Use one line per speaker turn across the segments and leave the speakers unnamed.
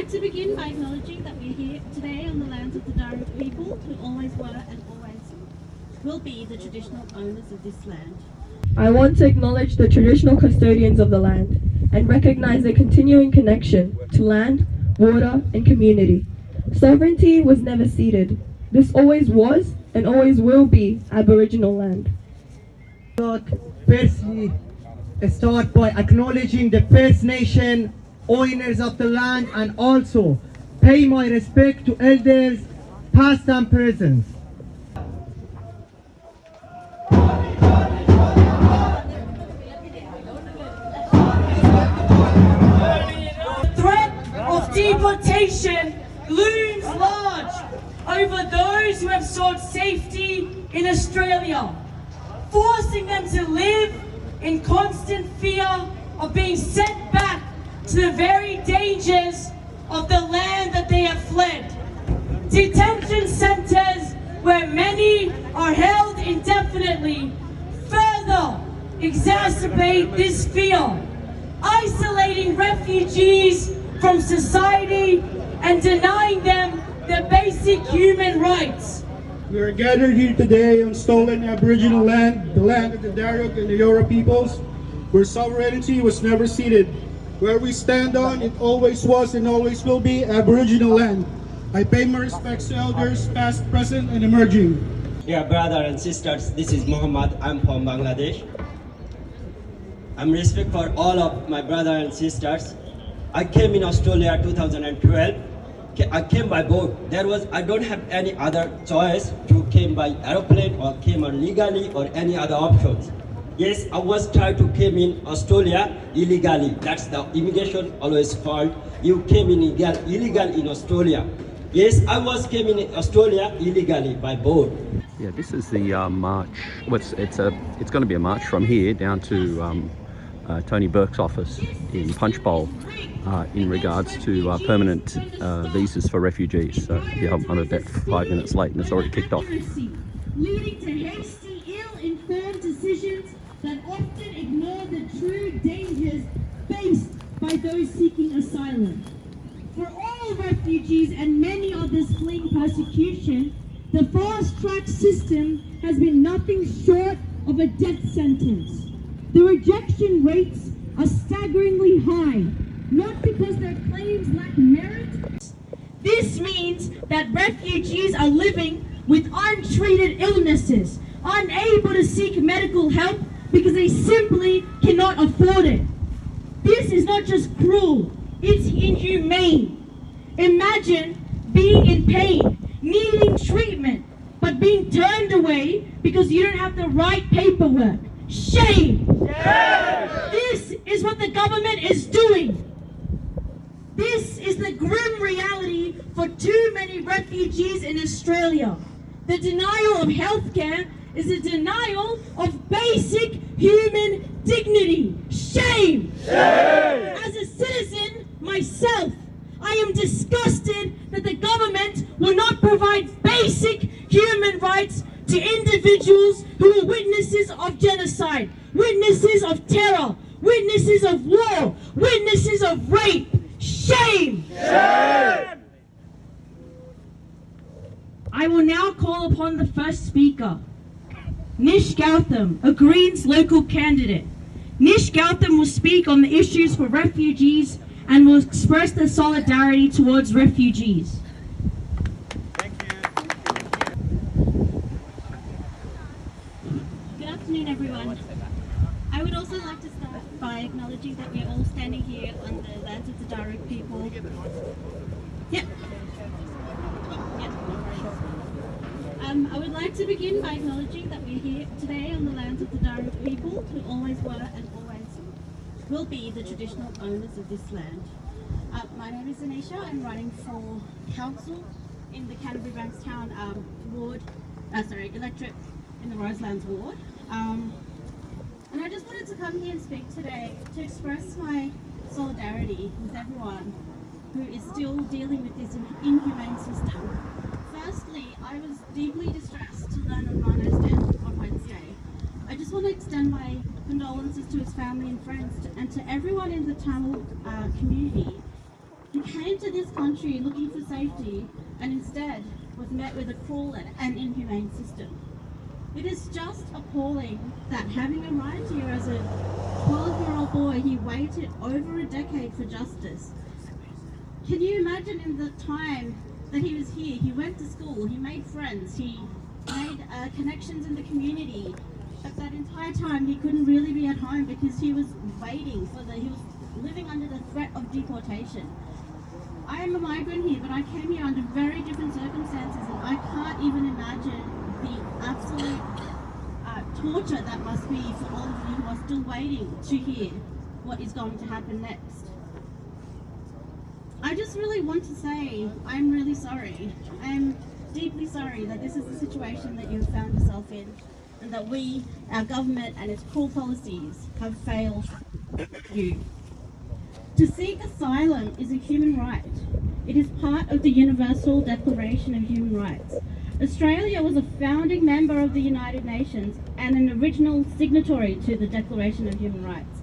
like to begin by acknowledging that we're here today on the lands of the Darug people who always were and always will be the traditional owners of this land.
I want to acknowledge the traditional custodians of the land and recognize their continuing connection to land, water and community. Sovereignty was never ceded. This always was and always will be Aboriginal land.
Firstly, start by acknowledging the First Nation owners of the land and also pay my respect to elders past and present.
The threat of deportation looms large over those who have sought safety in Australia, forcing them to live in constant fear of being sent back to the very dangers of the land that they have fled. Detention centres where many are held indefinitely further exacerbate this fear, isolating refugees from society and denying them their basic human rights.
We are gathered here today on stolen Aboriginal land, the land of the Darug and the Eora peoples, where sovereignty was never ceded. Where we stand on, it always was and always will be Aboriginal land. I pay my respects to elders, past, present, and emerging.
Dear brothers and sisters, this is Muhammad. I'm from Bangladesh. I'm respect for all of my brothers and sisters. I came in Australia 2012. I came by boat. I don't have any other choice to came by aeroplane or came legally or any other options. Yes, I was trying to came in Australia illegally. That's the immigration always fault. You came in illegal in Australia. Yes, I was came in Australia illegally by boat.
Yeah, this is the march. Well, it's going to be a march from here down to Tony Burke's office in Punchbowl in regards to permanent visas for refugees. So yeah, I'm about 5 minutes late and it's already kicked off.
Leading to hasty, ill-informed decisions that often ignore the true dangers faced by those seeking asylum. For all refugees and many others fleeing persecution, the fast-track system has been nothing short of a death sentence. The rejection rates are staggeringly high, not because their claims lack merit. This means that refugees are living with untreated illnesses, unable to seek medical help because they simply cannot afford it. This is not just cruel, it's inhumane. Imagine being in pain, needing treatment, but being turned away because you don't have the right paperwork. Shame! Yeah. This is what the government is doing. This is the grim reality for too many refugees in Australia. The denial of healthcare is a denial of basic human dignity. Shame! Shame! As a citizen myself, I am disgusted that the government will not provide basic human rights to individuals who are witnesses of genocide, witnesses of terror, witnesses of war, witnesses of rape. Shame! Shame! I will now call upon the first speaker, Nish Gautam, a Greens local candidate. Nish Gautam will speak on the issues for refugees and will express their solidarity towards refugees. Good afternoon, everyone. I would also like to start by acknowledging that we're all standing here on the lands of the Darug people. I would like to begin by acknowledging that we're here today on the lands of the Darug people who always were and always will be the traditional owners of this land. My name is Anisha. I'm running for council in the Canterbury-Bankstown electorate in the Roselands ward. And I just wanted to come here and speak today to express my solidarity with everyone who is still dealing with this inhumane system. Firstly, I was deeply distressed to learn of Mano's death on Wednesday. I just want to extend my condolences to his family and friends and to everyone in the Tamil community who came came to this country looking for safety and instead was met with a cruel and inhumane system. It is just appalling that having arrived here as a 12-year-old boy, he waited over a decade for justice. Can you imagine in the time that he was here, he went to school, he made friends, he made connections in the community, but that entire time he couldn't really be at home because he was waiting he was living under the threat of deportation. I am a migrant here, but I came here under very different circumstances, and I can't even imagine the absolute torture that must be for all of you who are still waiting to hear what is going to happen next. I just really want to say I'm really sorry. I'm deeply sorry that this is the situation that you've found yourself in, and that we, our government and its cruel policies, have failed you. To seek asylum is a human right. It is part of the Universal Declaration of Human Rights. Australia was a founding member of the United Nations and an original signatory to the Declaration of Human Rights.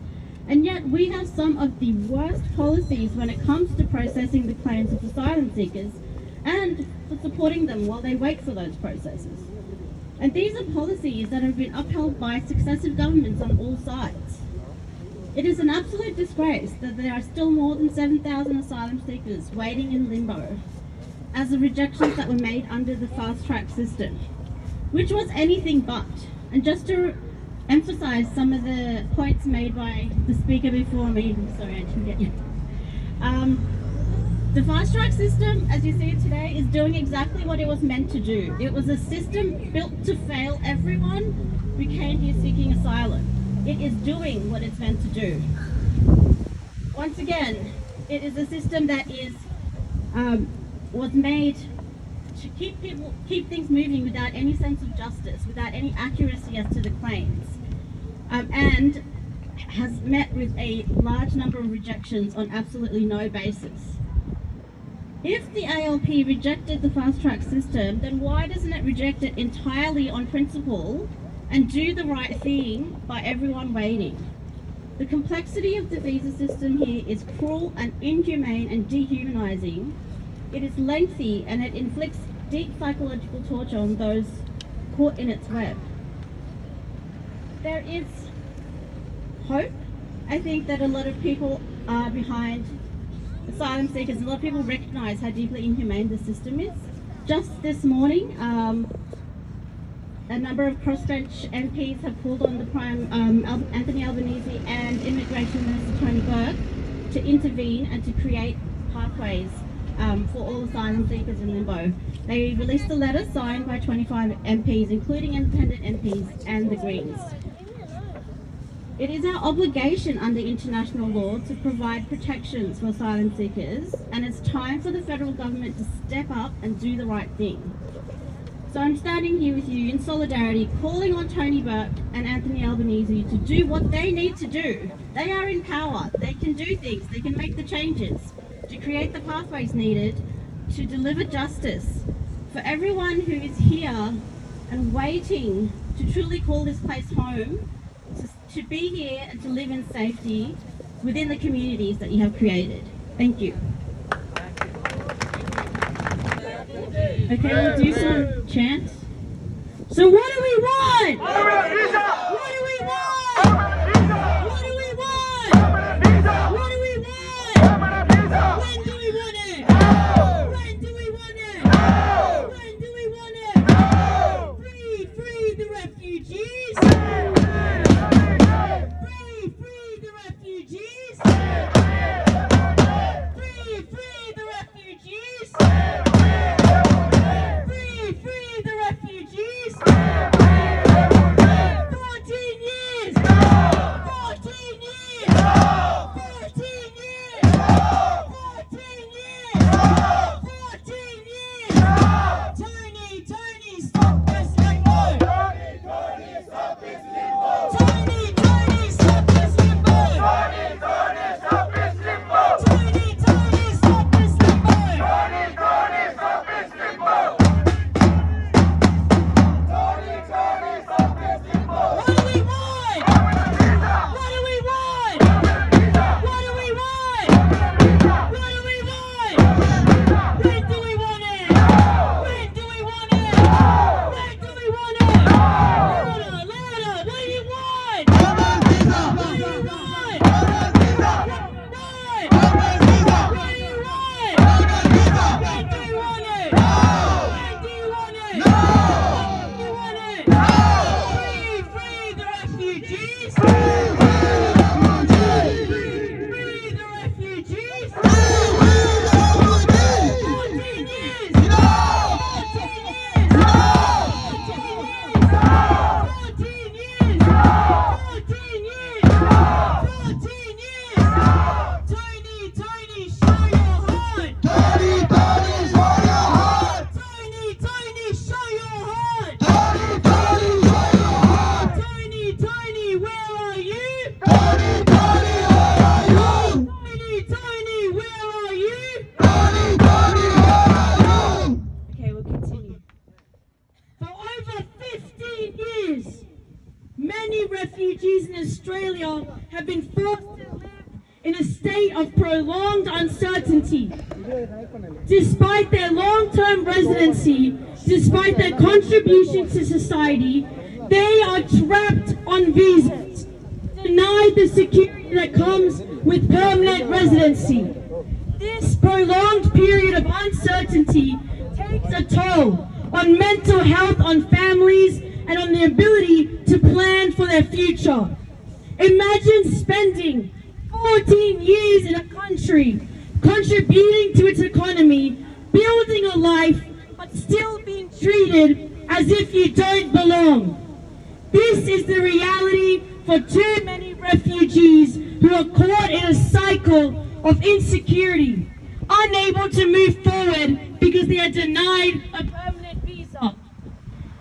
And yet we have some of the worst policies when it comes to processing the claims of asylum seekers and for supporting them while they wait for those processes. And these are policies that have been upheld by successive governments on all sides. It is an absolute disgrace that there are still more than 7,000 asylum seekers waiting in limbo as the rejections that were made under the fast-track system, which was anything but. And just to emphasize some of the points made by the speaker before me, sorry I didn't get you. The fast-track system, as you see it today, is doing exactly what it was meant to do. It was a system built to fail everyone who came here seeking asylum. It is doing what it's meant to do. Once again, it is a system that was made to keep things moving without any sense of justice, without any accuracy as to the claims, and has met with a large number of rejections on absolutely no basis. If the ALP rejected the fast-track system, then why doesn't it reject it entirely on principle and do the right thing by everyone waiting? The complexity of the visa system here is cruel and inhumane and dehumanizing. It is lengthy and it inflicts deep psychological torture on those caught in its web. There is hope. I think that a lot of people are behind asylum seekers. A lot of people recognize how deeply inhumane the system is. Just this morning, a number of crossbench MPs have called on the Prime Anthony Albanese and Immigration Minister Tony Burke to intervene and to create pathways for all asylum seekers in limbo. They released a letter signed by 25 MPs, including independent MPs and the Greens. It is our obligation under international law to provide protections for asylum seekers, and it's time for the federal government to step up and do the right thing. So I'm standing here with you in solidarity, calling on Tony Burke and Anthony Albanese to do what they need to do. They are in power, they can do things, they can make the changes to create the pathways needed to deliver justice for everyone who is here and waiting to truly call this place home, to be here and to live in safety within the communities that you have created. Thank you. Okay, we'll do some chants. So what do we want? What do we want? What do we want? What do we want? When do we want it? When do we want it? When do we want it? Free the refugees. Free the refugees. Free the refugees. Free the refugees. of prolonged uncertainty. Despite their long-term residency, despite their contribution to society, they are trapped on visas, denied the security that comes with permanent residency. This prolonged period of uncertainty takes a toll on mental health, on families, and on the ability to plan for their future. Imagine spending 14 years in a country, contributing to its economy, building a life, but still being treated as if you don't belong. This is the reality for too many refugees who are caught in a cycle of insecurity, unable to move forward because they are denied a permanent visa.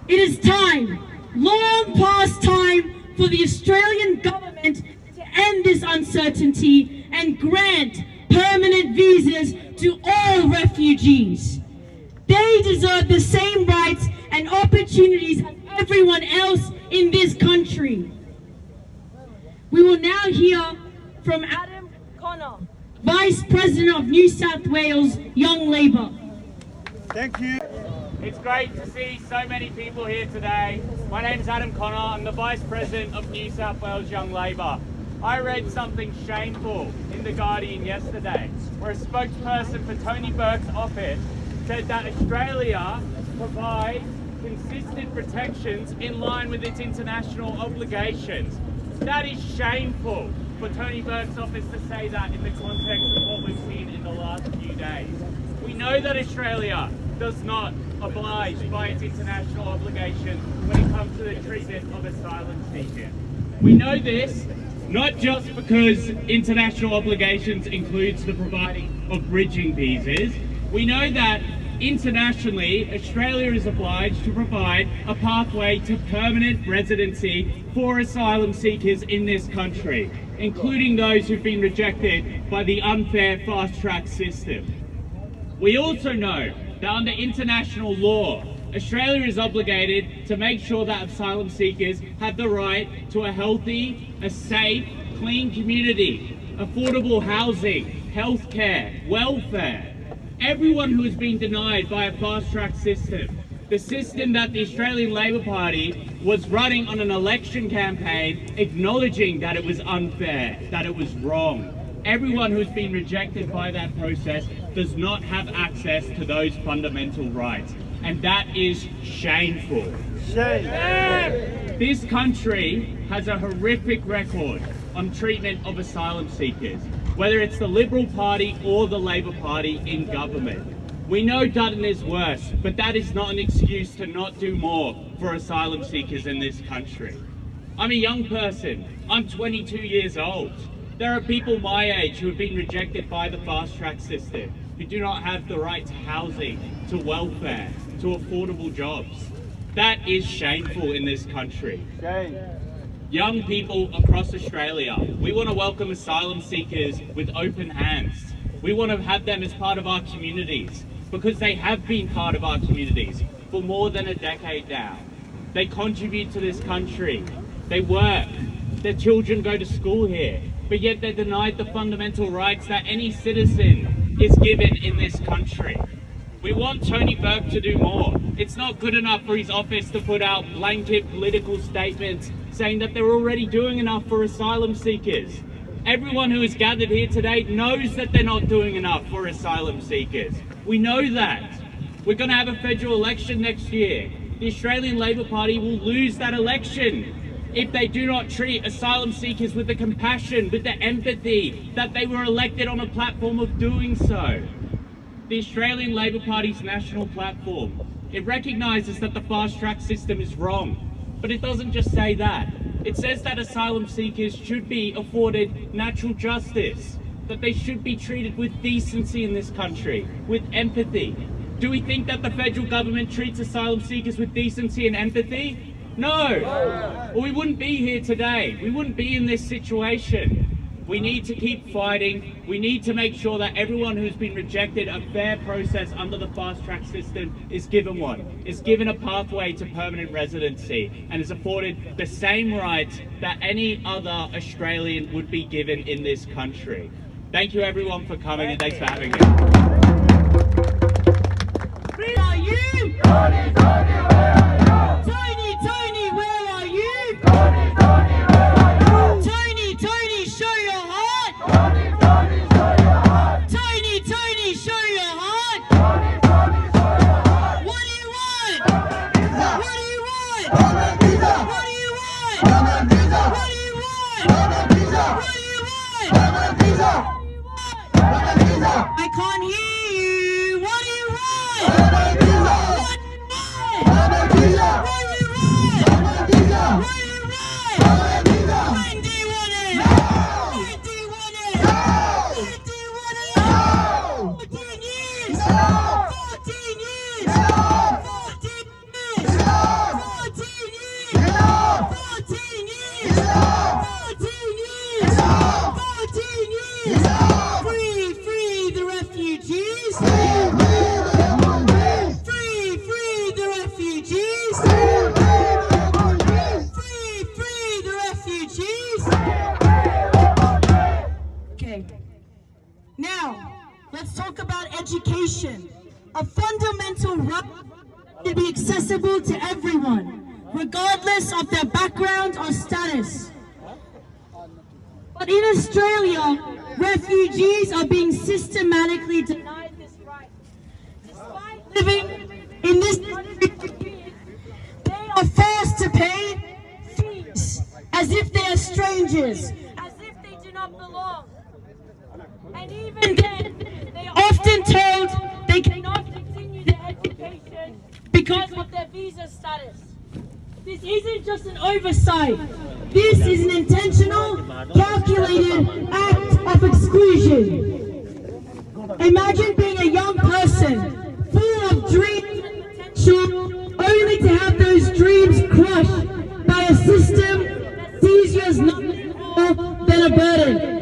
It is time, long past time, for the Australian government to end this uncertainty and grant permanent visas to all refugees. They deserve the same rights and opportunities as everyone else in this country. We will now hear from Adam Connor, Vice President of New South Wales Young Labor.
Thank you.
It's great to see so many people here today. My name is Adam Connor. I'm the Vice President of New South Wales Young Labor. I read something shameful in The Guardian yesterday, where a spokesperson for Tony Burke's office said that Australia provides consistent protections in line with its international obligations. That is shameful for Tony Burke's office to say that in the context of what we've seen in the last few days. We know that Australia does not oblige by its international obligations when it comes to the treatment of asylum seekers. We know this not just because international obligations includes the providing of bridging visas. We know that internationally, Australia is obliged to provide a pathway to permanent residency for asylum seekers in this country, including those who've been rejected by the unfair fast-track system. We also know that under international law, Australia is obligated to make sure that asylum seekers have the right to a healthy, a safe, clean community, affordable housing, healthcare, welfare. Everyone who has been denied by a fast-track system, the system that the Australian Labor Party was running on an election campaign, acknowledging that it was unfair, that it was wrong. Everyone who's been rejected by that process does not have access to those fundamental rights. And that is shameful. Shame. This country has a horrific record on treatment of asylum seekers, whether it's the Liberal Party or the Labor Party in government. We know Dutton is worse, but that is not an excuse to not do more for asylum seekers in this country. I'm a young person. I'm 22 years old. There are people my age who have been rejected by the fast-track system, who do not have the right to housing, to welfare, to affordable jobs. That is shameful in this country. Shame. Young people across Australia, we want to welcome asylum seekers with open hands. We want to have them as part of our communities, because they have been part of our communities for more than a decade now. They contribute to this country. They work. Their children go to school here. But yet they're denied the fundamental rights that any citizen is given in this country. We want Tony Burke to do more. It's not good enough for his office to put out blanket political statements saying that they're already doing enough for asylum seekers. Everyone who is gathered here today knows that they're not doing enough for asylum seekers. We know that. We're going to have a federal election next year. The Australian Labor Party will lose that election if they do not treat asylum seekers with the compassion, with the empathy that they were elected on a platform of doing so. The Australian Labor Party's national platform, it recognises that the fast-track system is wrong, but it doesn't just say that. It says that asylum seekers should be afforded natural justice, that they should be treated with decency in this country, with empathy. Do we think that the federal government treats asylum seekers with decency and empathy? No, or we wouldn't be here today. We wouldn't be in this situation. We need to keep fighting. We need to make sure that everyone who's been rejected a fair process under the fast-track system is given one, is given a pathway to permanent residency, and is afforded the same rights that any other Australian would be given in this country. Thank you everyone for coming and thanks for having me.
Where are you? Tony, where are you? Tony, show your heart. Tony, show your heart. What do you want? What do you want? What do you want? What do you want? What do you want? What do you want? I can't hear you. What do you want? What do you want? What do you want? What do you want? When do you want it? When do you want it? When do you want it? 14 years. 14 years. 14 years. 14 years. 14 years. 14 years. 14 years. Free the refugees. Free the refugees. Free the refugees. Okay. Now, let's talk about education. A fundamental right to be accessible to everyone, regardless of their background or status. But in Australia, refugees are being systematically denied this right. Despite living in this country, they are forced to pay fees as if they are strangers, as if they do not belong. And even then, they are often told they cannot continue their education because of their visa status. This isn't just an oversight. This is an intentional, calculated act of exclusion. Imagine being a young person, full of dreams and potential, only to have those dreams crushed by a system that sees you as nothing more than a burden.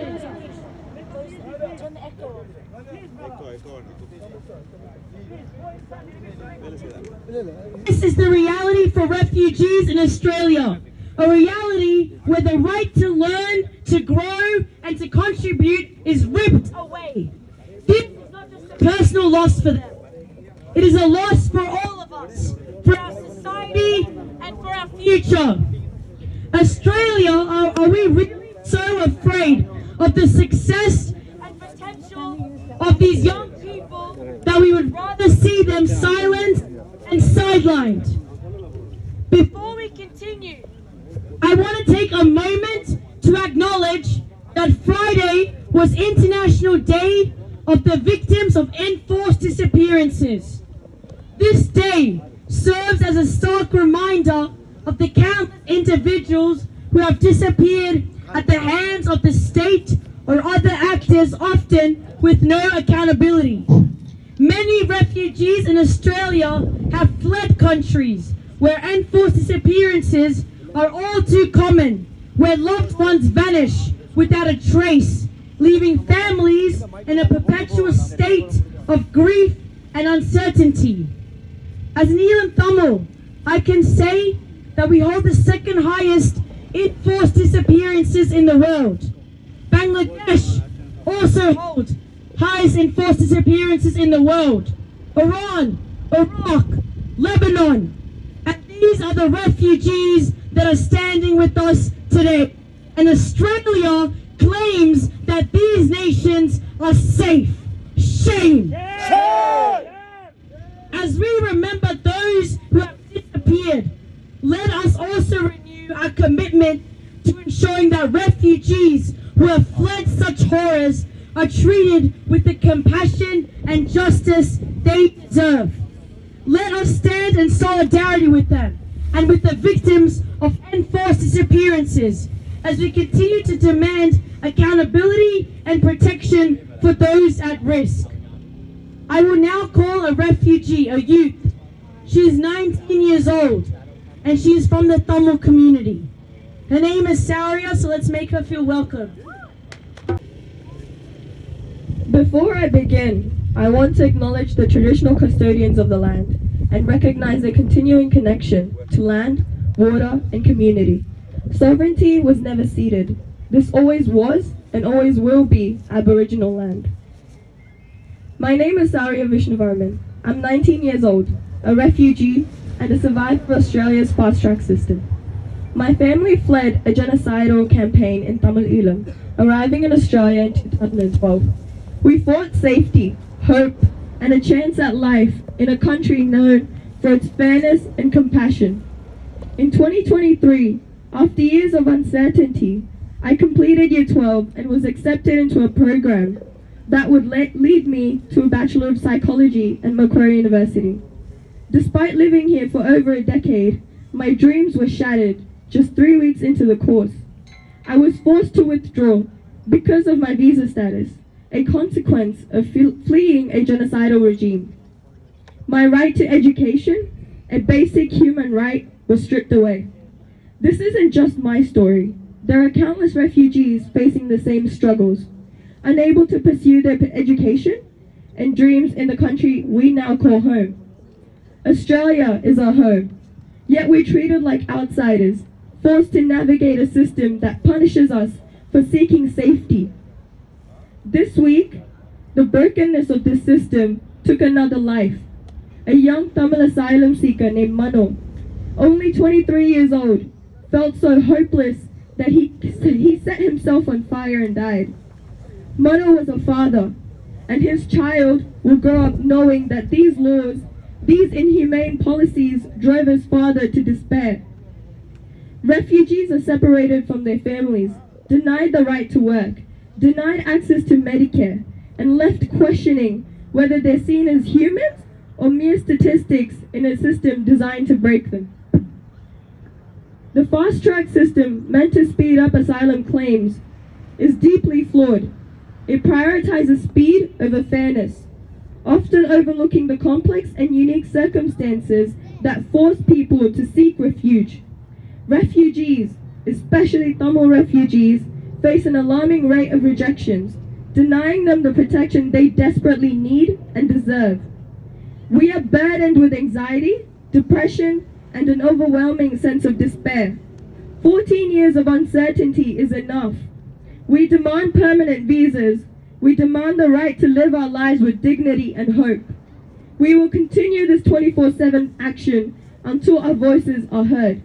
This is the reality for refugees in Australia. A reality where the right to learn, to grow, and to contribute is ripped away. This is not just a personal loss for them. It is a loss for all of us, for our society, and for our future. Australia, are we really so afraid of the success and potential of these young people that we would rather see them silenced and sidelined? Before we continue, I want to take a moment to acknowledge that Friday was International Day of the Victims of Enforced Disappearances. This day serves as a stark reminder of the countless individuals who have disappeared at the hands of the state or other actors, often with no accountability. Many refugees in Australia have fled countries where enforced disappearances are all too common, where loved ones vanish without a trace, leaving families in a perpetual state of grief and uncertainty. As an Elam Tamil, I can say that we hold the second highest enforced disappearances in the world. Bangladesh also holds highest enforced disappearances in the world. Iran, Iraq, Lebanon, and these are the refugees that are standing with us today. And Australia claims that these nations are safe. Shame! As we remember those who have disappeared, let us also renew our commitment to ensuring that refugees who have fled such horrors are treated with the compassion and justice they deserve. Let us stand in solidarity with them and with the victims of enforced disappearances as we continue to demand accountability and protection for those at risk. I will now call a refugee, a youth. She is 19 years old and she is from the Tamil community. Her name is Sowriya, so let's make her feel welcome.
Before I begin, I want to acknowledge the traditional custodians of the land and recognize their continuing connection to land, water, and community. Sovereignty was never ceded. This always was and always will be Aboriginal land. My name is Sowriya Vishnuvarman. I'm 19 years old, a refugee and a survivor of Australia's fast-track system. My family fled a genocidal campaign in Tamil Eelam, arriving in Australia in 2012. We fought safety, hope, and a chance at life in a country known for its fairness and compassion. In 2023, after years of uncertainty, I completed Year 12 and was accepted into a program that would lead me to a Bachelor of Psychology at Macquarie University. Despite living here for over a decade, my dreams were shattered just 3 weeks into the course. I was forced to withdraw because of my visa status, a consequence of fleeing a genocidal regime. My right to education, a basic human right, was stripped away. This isn't just my story. There are countless refugees facing the same struggles, unable to pursue their education and dreams in the country we now call home. Australia is our home, yet we're treated like outsiders, forced to navigate a system that punishes us for seeking safety. This week, the brokenness of this system took another life. A young Tamil asylum seeker named Mano, only 23 years old, felt so hopeless that he set himself on fire and died. Mano was a father, and his child will grow up knowing that these laws, these inhumane policies drove his father to despair. Refugees are separated from their families, denied the right to work, denied access to Medicare, and left questioning whether they're seen as humans or mere statistics in a system designed to break them. The fast-track system meant to speed up asylum claims is deeply flawed. It prioritizes speed over fairness, often overlooking the complex and unique circumstances that force people to seek refuge. Refugees, especially Tamil refugees, face an alarming rate of rejections, denying them the protection they desperately need and deserve. We are burdened with anxiety, depression, and an overwhelming sense of despair. 14 years of uncertainty is enough. We demand permanent visas. We demand the right to live our lives with dignity and hope. We will continue this 24/7 action until our voices are heard.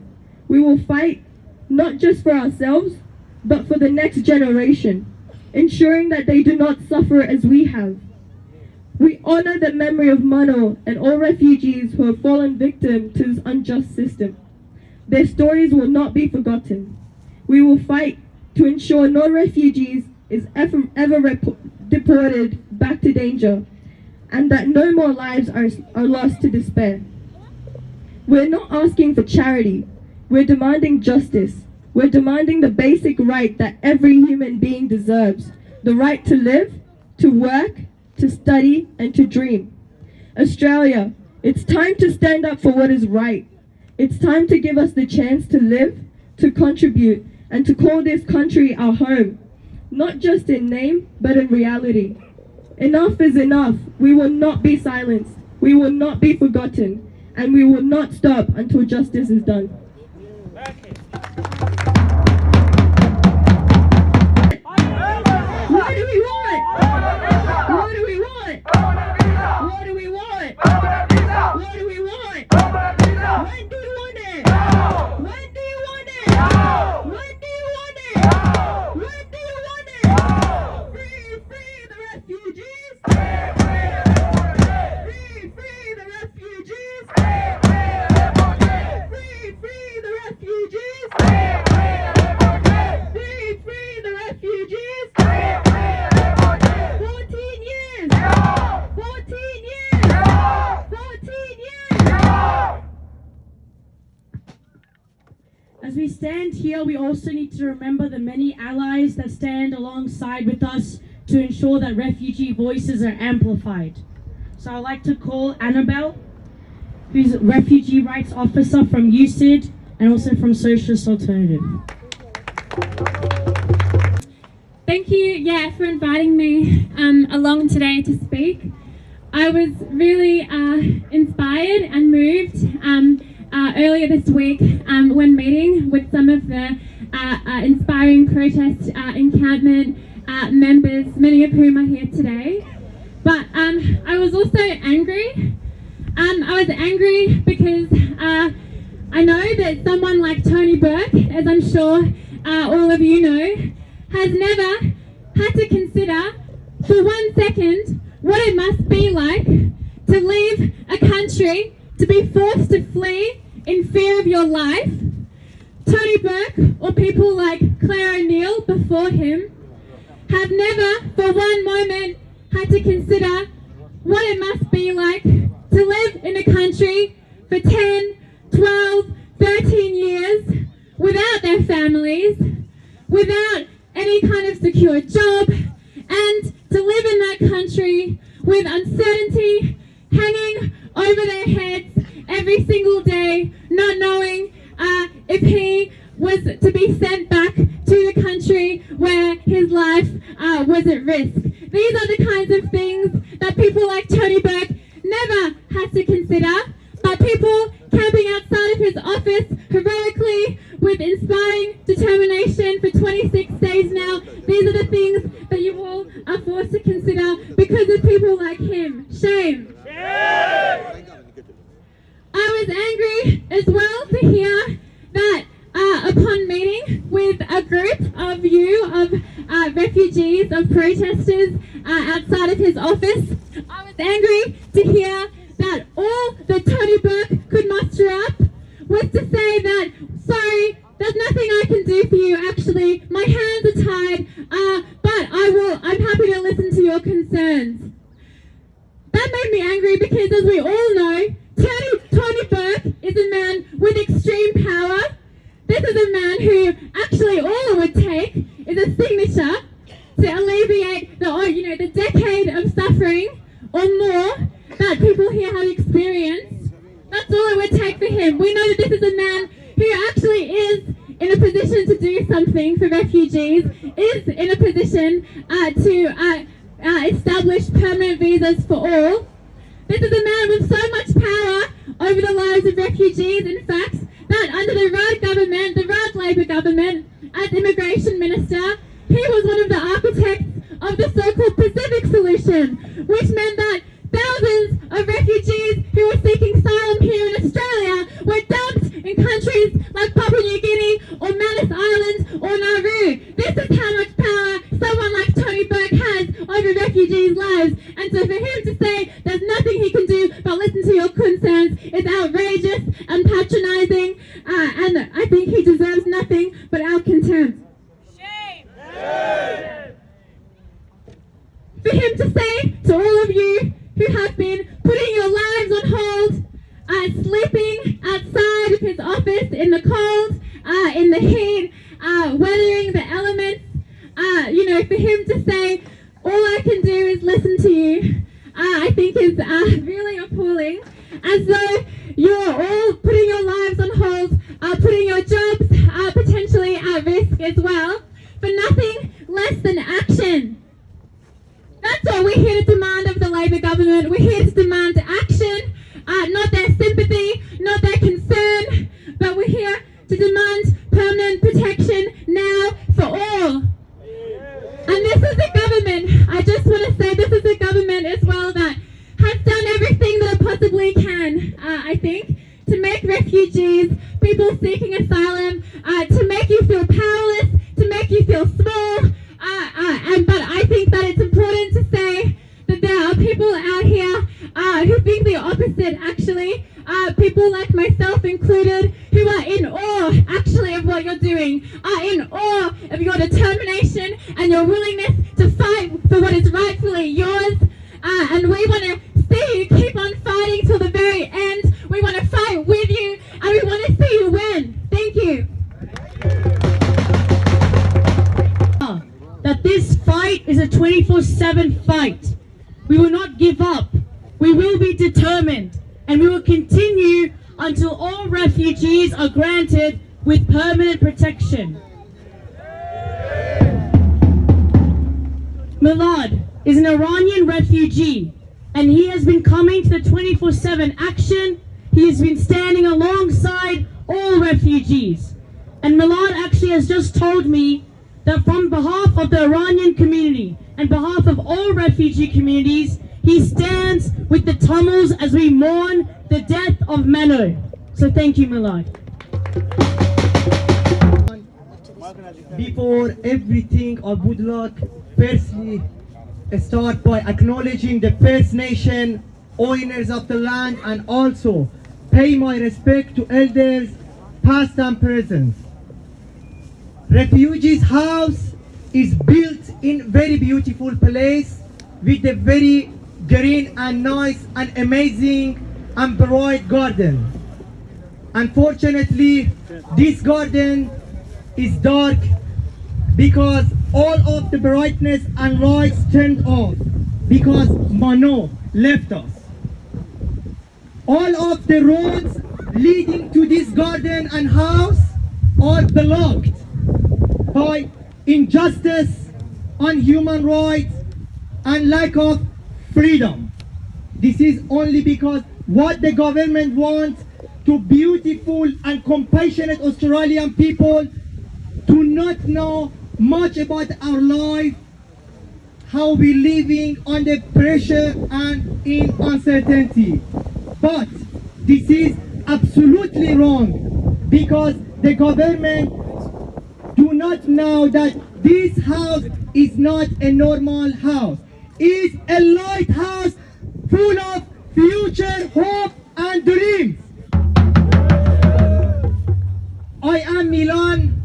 We will fight not just for ourselves, but for the next generation, ensuring that they do not suffer as we have. We honor the memory of Mano and all refugees who have fallen victim to this unjust system. Their stories will not be forgotten. We will fight to ensure no refugees is ever deported back to danger, and that no more lives are lost to despair. We're not asking for charity. We're demanding justice. We're demanding the basic right that every human being deserves, the right to live, to work, to study, and to dream. Australia, it's time to stand up for what is right. It's time to give us the chance to live, to contribute, and to call this country our home, not just in name, but in reality. Enough is enough. We will not be silenced. We will not be forgotten, and we will not stop until justice is done. What do we want? What do we want? What do we want? What do we want? When do you want it? When do you want it? When do you want it? When do you want it? Free the refugees! Free the refugees! Free the refugees! Free the refugees! 14 years! 14 years! 14 years!
As we stand here, we also need to remember the many allies that stand alongside with us to ensure that refugee voices are amplified. So I'd like to call Annabel, who's a refugee rights officer from USID and also from Socialist Alternative.
Thank you, for inviting me along today to speak. I was really inspired and moved earlier this week when meeting with some of the inspiring protest encampment members, many of whom are here today. But I was also angry. I was angry because I know that someone like Tony Burke, as I'm sure all of you know, has never had to consider for 1 second what it must be like to leave a country, to be forced to flee in fear of your life. Tony Burke, or people like Claire O'Neill before him, have never for one moment had to consider what it must be like to live in a country for 10, 12, 13 years without their families, without any kind of secure job, and to live in that country with uncertainty hanging over their heads every single day, not knowing if he was to be sent back to the country where his life was at risk. These are the kinds of things that people like Tony Burke never has to consider, but people camping outside of his office heroically with inspiring determination for 26 days now, these are the things that you all are forced to consider because of people like him. Shame. I was angry as well to hear that upon meeting with a group of refugees, of protesters outside of his office, I was angry to hear that all that Tony Burke could muster up was to say that, sorry, there's nothing I can do for you actually, my hands are tied, but I'm happy to listen to your concerns. That made me angry because, as we all know, Tony Burke is a man with extreme power. This is a man who actually all it would take is a signature to alleviate the decade of suffering or more that people here have experienced. That's all it would take for him. We know that this is a man who actually is in a position to do something for refugees, is in a position to establish permanent visas for all. This is a man with so much power over the lives of refugees, in fact, that under the Rudd government, the Rudd Labor government, as Immigration Minister, he was one of the architects of the so-called Pacific Solution, which meant that thousands of refugees who were seeking asylum here in Australia were dumped in countries like Papua New Guinea or Manus Island or Nauru. This is how much power someone like Tony Burke has over refugees' lives. And so for him to say there's nothing he can do but listen to your concerns is outrageous and patronising, and I think he deserves nothing but our contempt. Shame! For him to say to all of you who have been putting your lives on hold, sleeping outside of his office in the cold, in the heat, weathering the elements, for him to say, all I can do is listen to you, I think is really appalling. As though you're all putting your lives on hold, putting your jobs potentially at risk as well, for nothing less than action. That's what we're here to demand of the Labor government. We're here to demand action, not their sympathy, not their concern, but we're here to demand permanent protection now for all. And this is a government, I just want to say, this is a government as well that has done everything that it possibly can, I think, to make refugees, people seeking asylum, to make you feel powerless, to make you feel small. But I think that it's important to say that there are people out here who think the opposite, actually. People like myself included, who are in awe, actually, of what you're doing, are in awe of your determination and your willingness to fight for what is rightfully yours. And we want to see you keep on fighting till the very end. We want to fight with you, and we want to see you win. Thank you.
That this fight is a 24/7 fight. We will not give up. We will be determined, and we will continue until all refugees are granted with permanent protection. Milad is an Iranian refugee, and he has been coming to the 24/7 action. He has been standing alongside all refugees. And Milad actually has just told me
that from behalf of the Iranian community and behalf of all refugee communities, he stands with the Tamils as we mourn the death of Mano. So thank you, Milad.
Before everything, I would like firstly start by acknowledging the First Nation owners of the land and also pay my respect to elders past and present. Refugees house is built in very beautiful place with a very green and nice and amazing and bright garden. Unfortunately, this garden is dark because all of the brightness and lights turned off because Mano left us. All of the roads leading to this garden and house are blocked by injustice on human rights and lack of freedom. This is only because what the government wants to beautiful and compassionate Australian people do not know much about our life, how we living under pressure and in uncertainty. But this is absolutely wrong because the government do not know that this house is not a normal house. It's a lighthouse full of future hope and dreams. I am Milan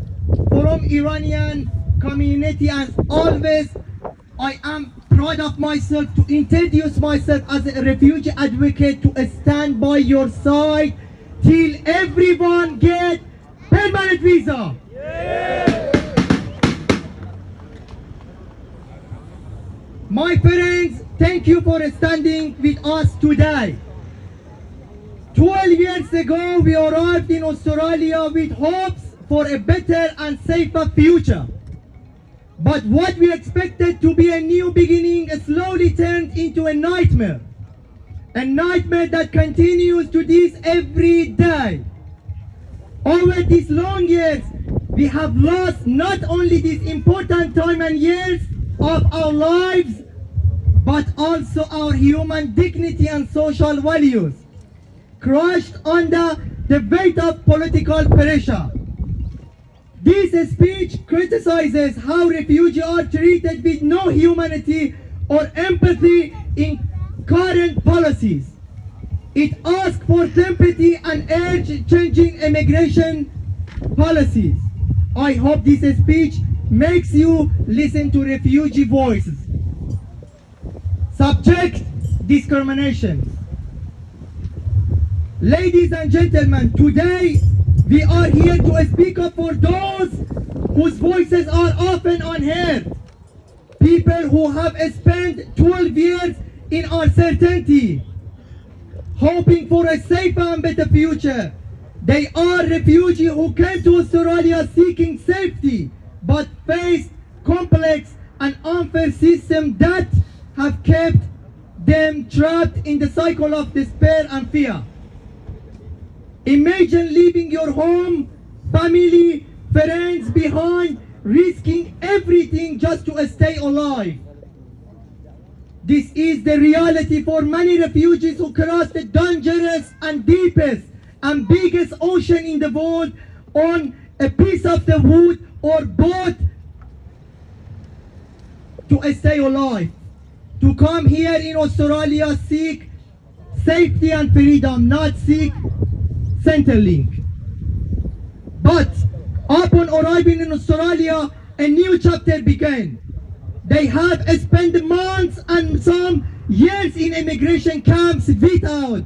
from Iranian community and always I am proud of myself to introduce myself as a refugee advocate to stand by your side till everyone get permanent visa. My friends, thank you for standing with us today. 12 years ago, we arrived in Australia with hopes for a better and safer future. But what we expected to be a new beginning slowly turned into a nightmare. A nightmare that continues to this every day. Over these long years, we have lost not only this important time and years of our lives, but also our human dignity and social values, crushed under the weight of political pressure. This speech criticizes how refugees are treated with no humanity or empathy in current policies. It asks for sympathy and urges changing immigration policies. I hope this speech makes you listen to refugee voices. Subject: discrimination. Ladies and gentlemen, today we are here to speak up for those whose voices are often unheard. People who have spent 12 years in uncertainty, hoping for a safer and better future. They are refugees who came to Australia seeking safety, but faced complex and unfair systems that have kept them trapped in the cycle of despair and fear. Imagine leaving your home, family, friends behind, risking everything just to stay alive. This is the reality for many refugees who cross the dangerous and deepest and biggest ocean in the world on a piece of the wood or boat to stay alive. To come here in Australia, seek safety and freedom, not seek Centrelink. But upon arriving in Australia, a new chapter began. They have spent months and some years in immigration camps without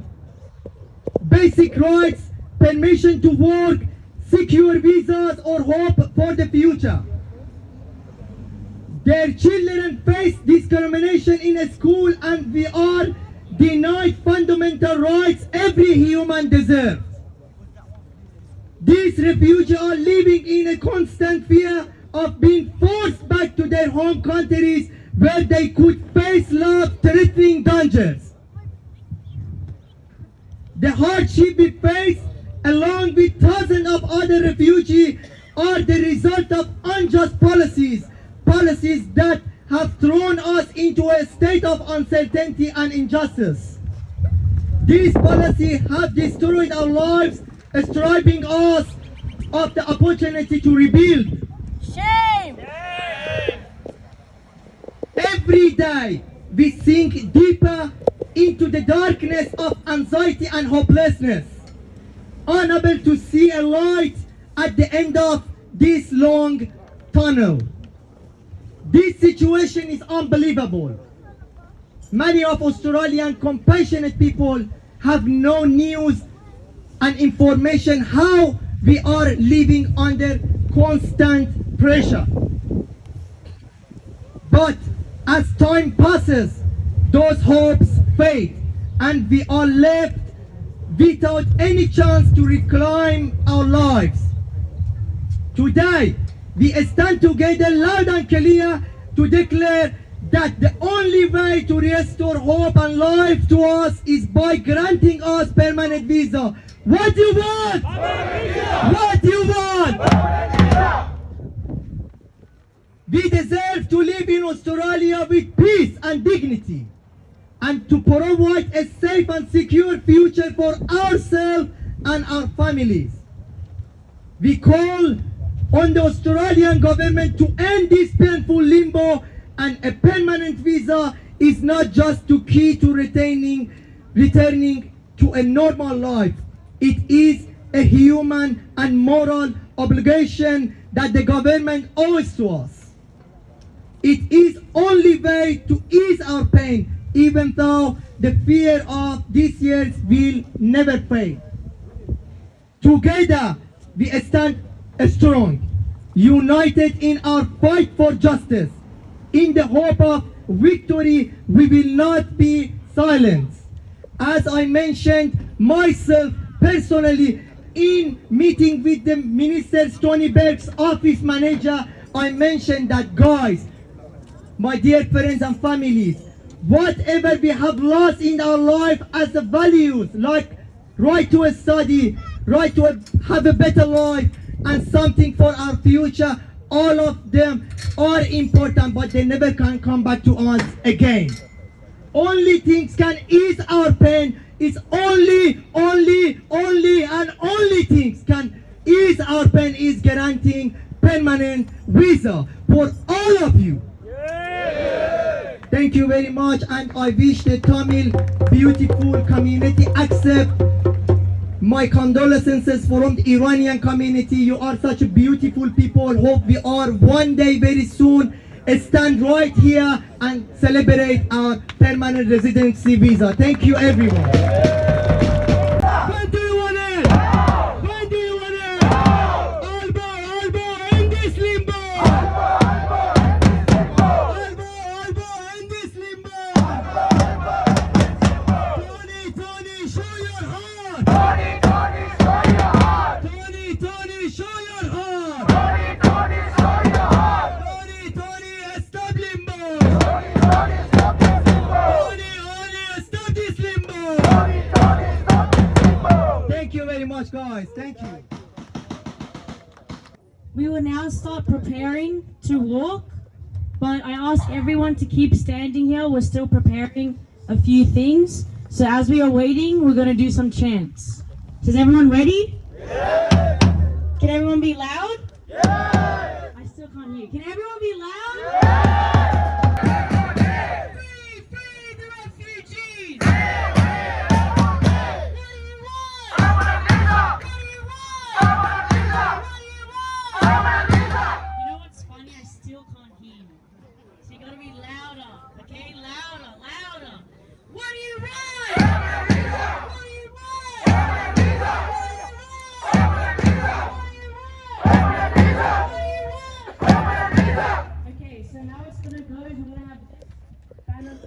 basic rights, permission to work, secure visas or hope for the future. Their children face discrimination in school and we are denied fundamental rights every human deserves. These refugees are living in a constant fear of being forced back to their home countries where they could face life-threatening dangers. The hardship we face, along with thousands of other refugees, are the result of unjust policies that have thrown us into a state of uncertainty and injustice. These policies have destroyed our lives, stripping us of the opportunity to rebuild.
Shame!
Every day, we sink deeper into the darkness of anxiety and hopelessness, unable to see a light at the end of this long tunnel. This situation is unbelievable. Many of Australian compassionate people have no news and information how we are living under constant pressure. But as time passes, those hopes fade and we are left without any chance to reclaim our lives. Today, we stand together loud and clear to declare that the only way to restore hope and life to us is by granting us permanent visa. What do you want? What do you want? We deserve to live in Australia with peace and dignity, and to provide a safe and secure future for ourselves and our families. We call on the Australian government to end this painful limbo, and a permanent visa is not just the key to returning to a normal life. It is a human and moral obligation that the government owes to us. It is only way to ease our pain, even though the fear of this year will never fade. Together, we stand strong, united in our fight for justice. In the hope of victory, we will not be silenced. As I mentioned myself personally in meeting with the Minister Tony Burke's office manager, I mentioned that, guys, my dear friends and families, whatever we have lost in our life as the values like right to a study, right to have a better life, and something for our future, all of them are important, but they never can come back to us again. Only things can ease our pain is only things can ease our pain is guaranteeing permanent visa for all of you. Thank you very much, and I wish the Tamil beautiful community accept my condolences from the Iranian community. You are such a beautiful people. Hope we are one day very soon stand right here and celebrate our permanent residency visa. Thank you everyone. When do you want it? When do you want it? Albo, end this limbo. Albo, end this limbo. Tony, show your heart. Tony, show your heart. Tony, show your heart. Tony, stop limbo. Tony, stop this limbo. Thank you very much, guys. Thank you.
We will now start preparing to walk, but I ask everyone to keep standing here. We're still preparing a few things. So as we are waiting, we're going to do some chants. Is everyone ready? Yeah. Can everyone be loud? Yeah. I still can't hear. Can everyone be loud? Yeah. Free the refugees! What do you want? What do you want? You know what's funny? I still can't hear you. So you gotta be louder, okay? Louder. What do you want? What do you want? Okay, so how it's gonna go is we're gonna have banners.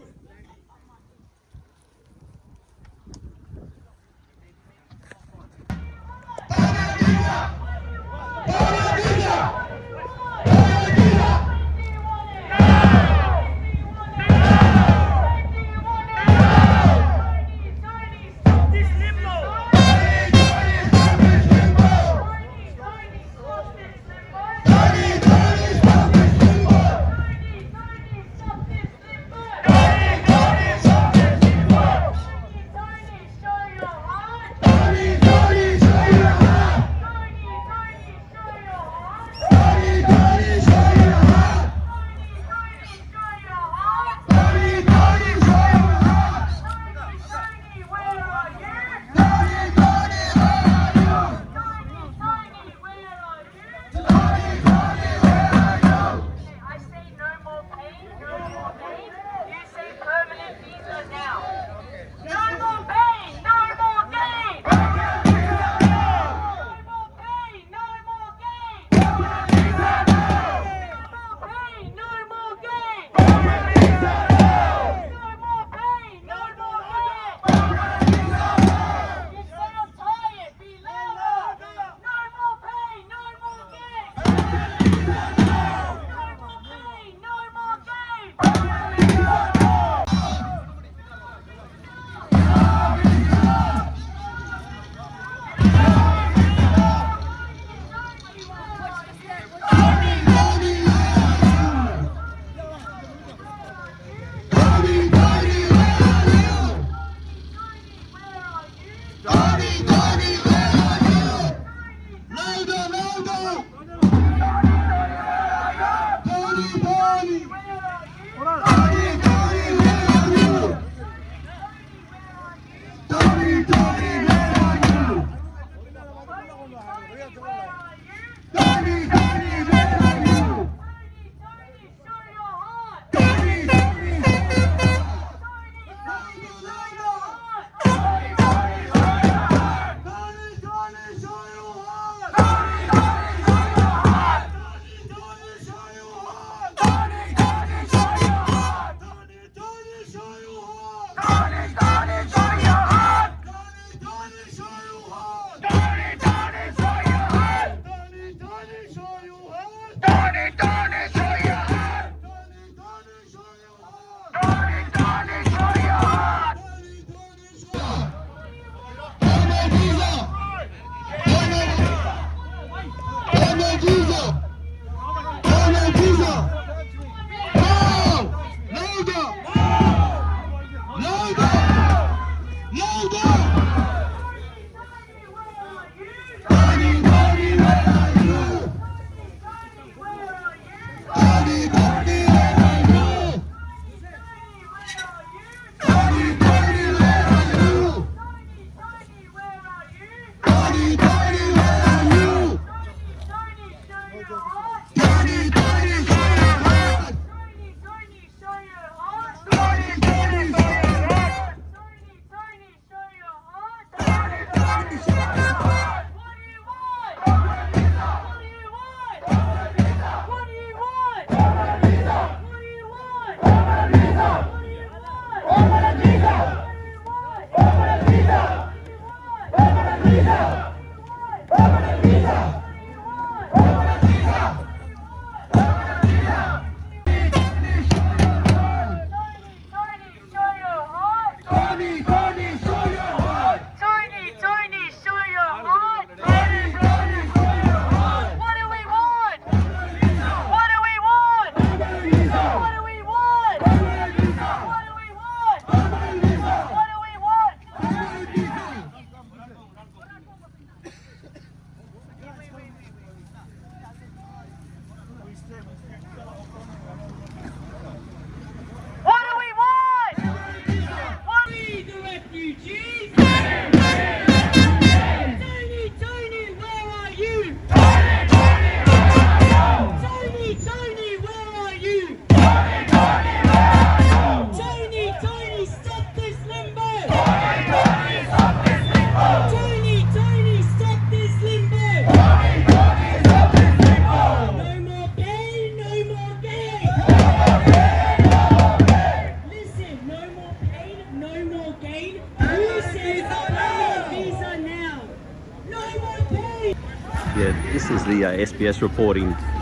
This is the SBS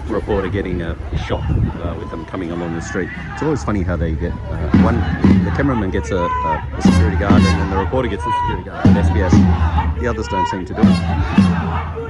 reporter getting a shot with them coming along the street. It's always funny how they get the cameraman gets a security guard, and then the reporter gets a security guard at SBS. The others don't seem to do it.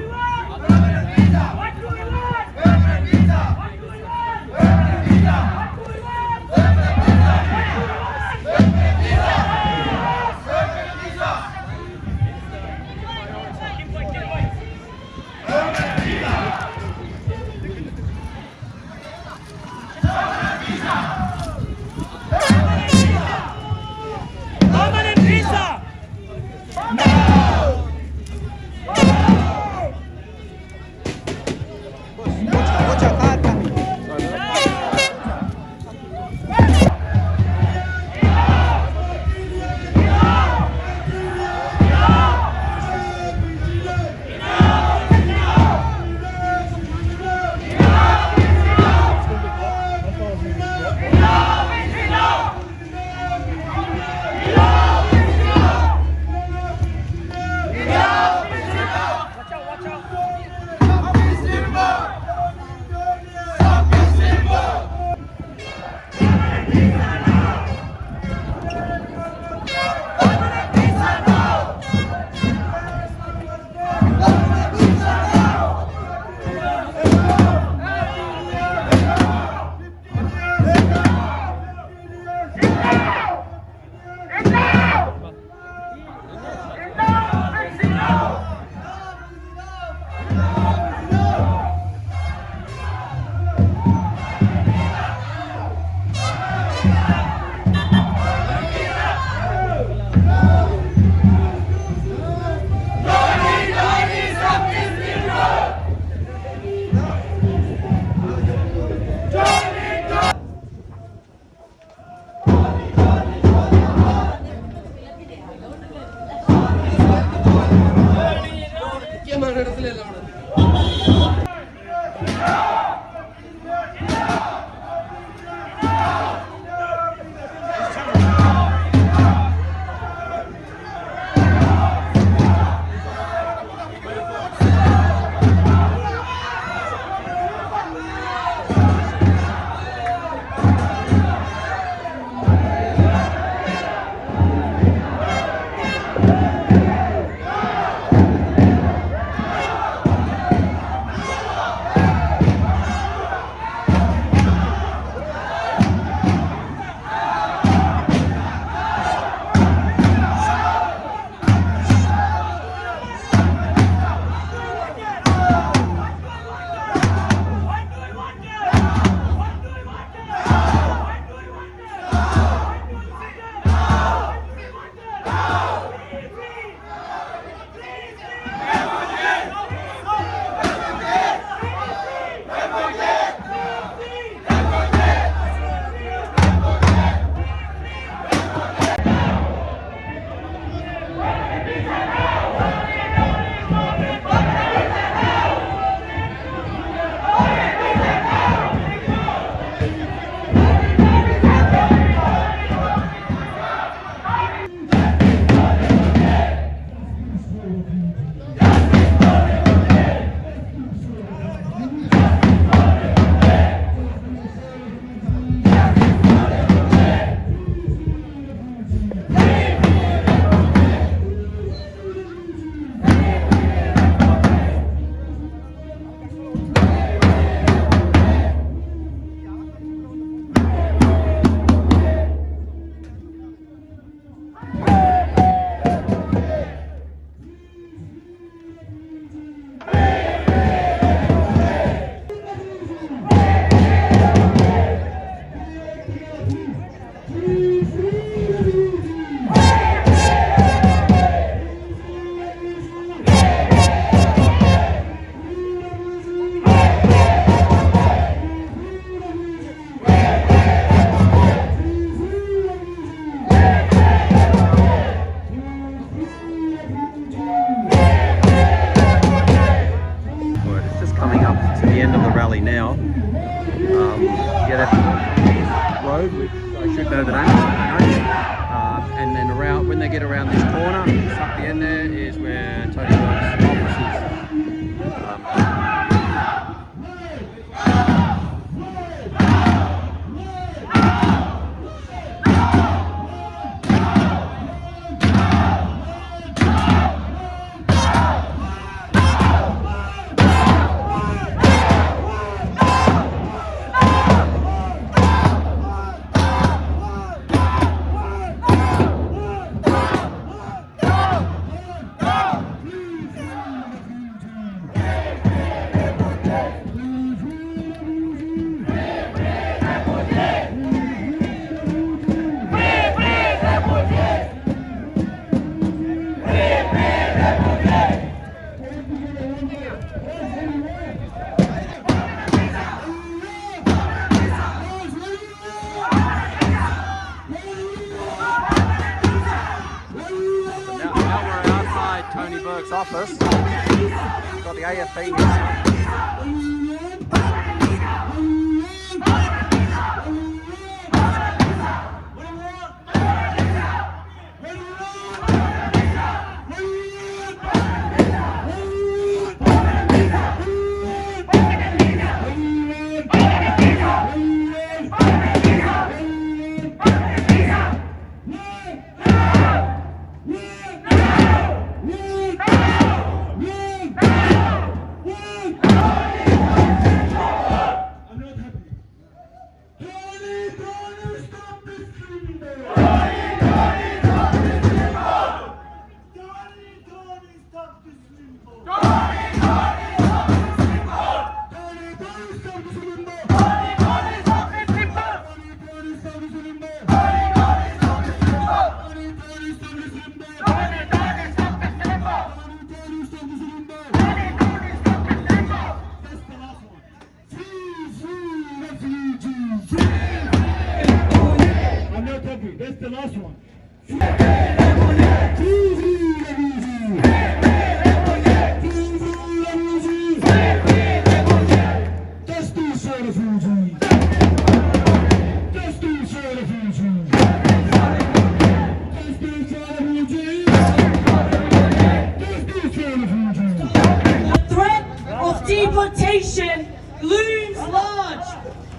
Burke's office. Got the AFP here.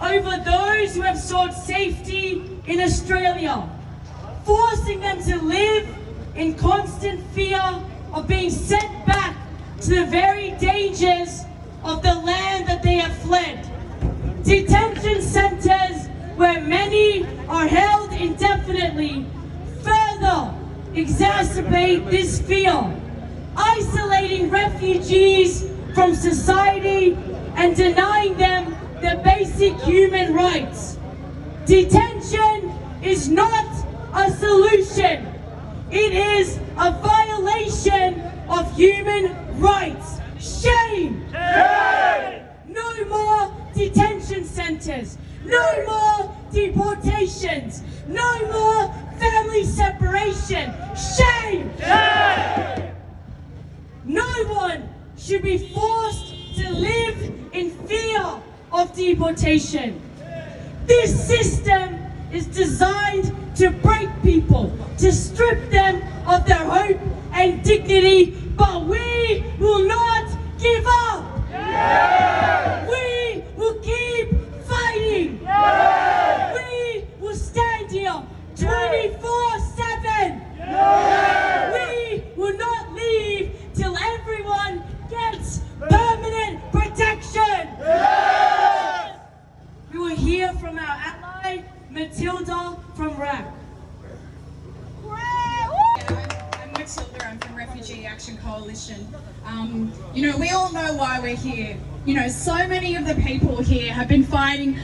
over those who have sought safety in Australia, forcing them to live in constant fear of being sent back to the very dangers of the land that they have fled. Detention centres where many are held indefinitely further exacerbate this fear, isolating refugees from society and denying them their basic human rights. Detention is not a solution. It is a violation of human rights. Shame! Shame! No more detention centres. No more deportations. No more family separation. Shame! Shame! No one should be forced to live in fear of deportation. This system is designed to break people, to strip them of their hope and dignity, but we will not give up. Yeah! We will keep fighting. Yeah! We will stand here 24/7. Yeah! We will not leave till everyone gets permanent protection. Yeah! We will hear from our ally, Matilda from RAC.
I'm Matilda, I'm from Refugee Action Coalition. We all know why we're here. So many of the people here have been fighting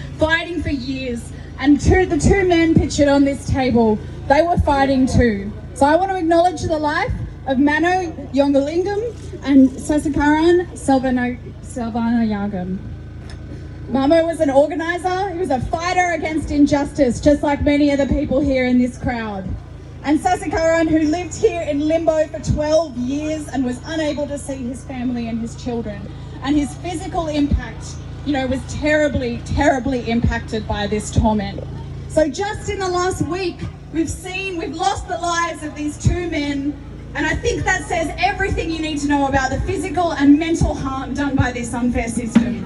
for years, and the two men pictured on this table, they were fighting too. So I want to acknowledge the life of Mano, Yogalingam and Sasikaran, Selvanayagam. Mamo was an organiser, he was a fighter against injustice, just like many of the people here in this crowd. And Sasikaran, who lived here in limbo for 12 years and was unable to see his family and his children. And his physical impact, was terribly, terribly impacted by this torment. So just in the last week, we've lost the lives of these two men, and I think that says everything you need to know about the physical and mental harm done by this unfair system.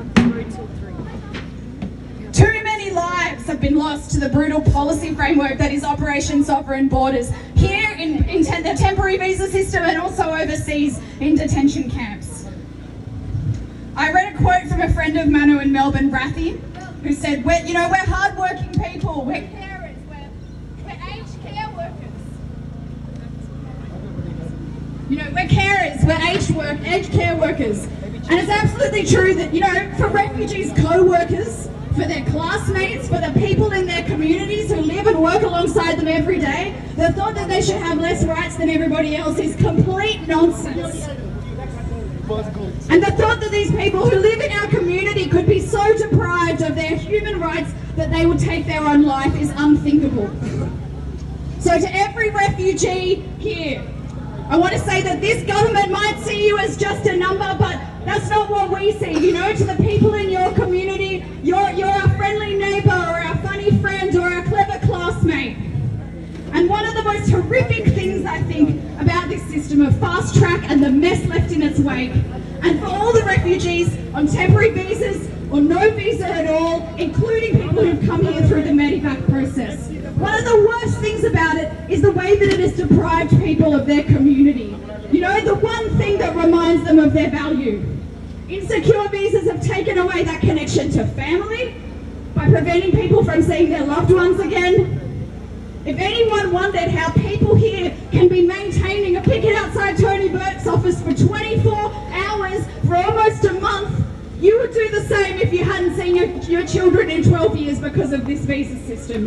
Too many lives have been lost to the brutal policy framework that is Operation Sovereign Borders, here in the temporary visa system and also overseas in detention camps. I read a quote from a friend of Mano in Melbourne, Rathy, who said, we're hard-working people, we're carers, we're aged care workers. We're carers, we're aged care workers. And it's absolutely true that, for refugees' co-workers, for their classmates, for the people in their communities who live and work alongside them every day, the thought that they should have less rights than everybody else is complete nonsense. And the thought that these people who live in our community could be so deprived of their human rights that they would take their own life is unthinkable. So to every refugee here, I want to say that this government might see you as just a number, but that's not what we see. To the people in your community, you're our friendly neighbour or our funny friend or our clever classmate. And one of the most horrific things, I think, about this system of fast track and the mess left in its wake, and for all the refugees on temporary visas or no visa at all, including people who've come here through the Medivac process, one of the worst things about it is the way that it has deprived people of their community. The one thing that reminds them of their value. Insecure visas have taken away that connection to family by preventing people from seeing their loved ones again. If anyone wondered how people here can be maintaining a picket outside Tony Burke's office for 24 hours for almost a month, you would do the same if you hadn't seen your children in 12 years because of this visa system,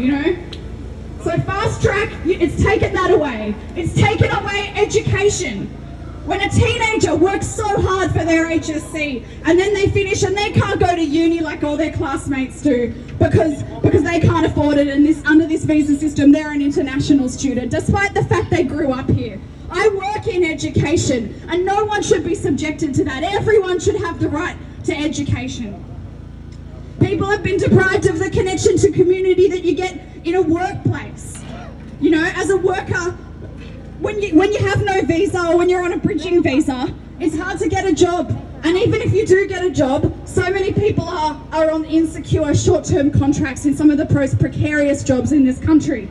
So fast track, it's taken that away. It's taken away education. When a teenager works so hard for their HSC and then they finish and they can't go to uni like all their classmates do because they can't afford it, and under this visa system they're an international student despite the fact they grew up here. I work in education and no one should be subjected to that. Everyone should have the right to education. People have been deprived of the connection to community that you get in a workplace. As a worker, when you have no visa or when you're on a bridging visa, it's hard to get a job. And even if you do get a job, so many people are on insecure short-term contracts in some of the most precarious jobs in this country.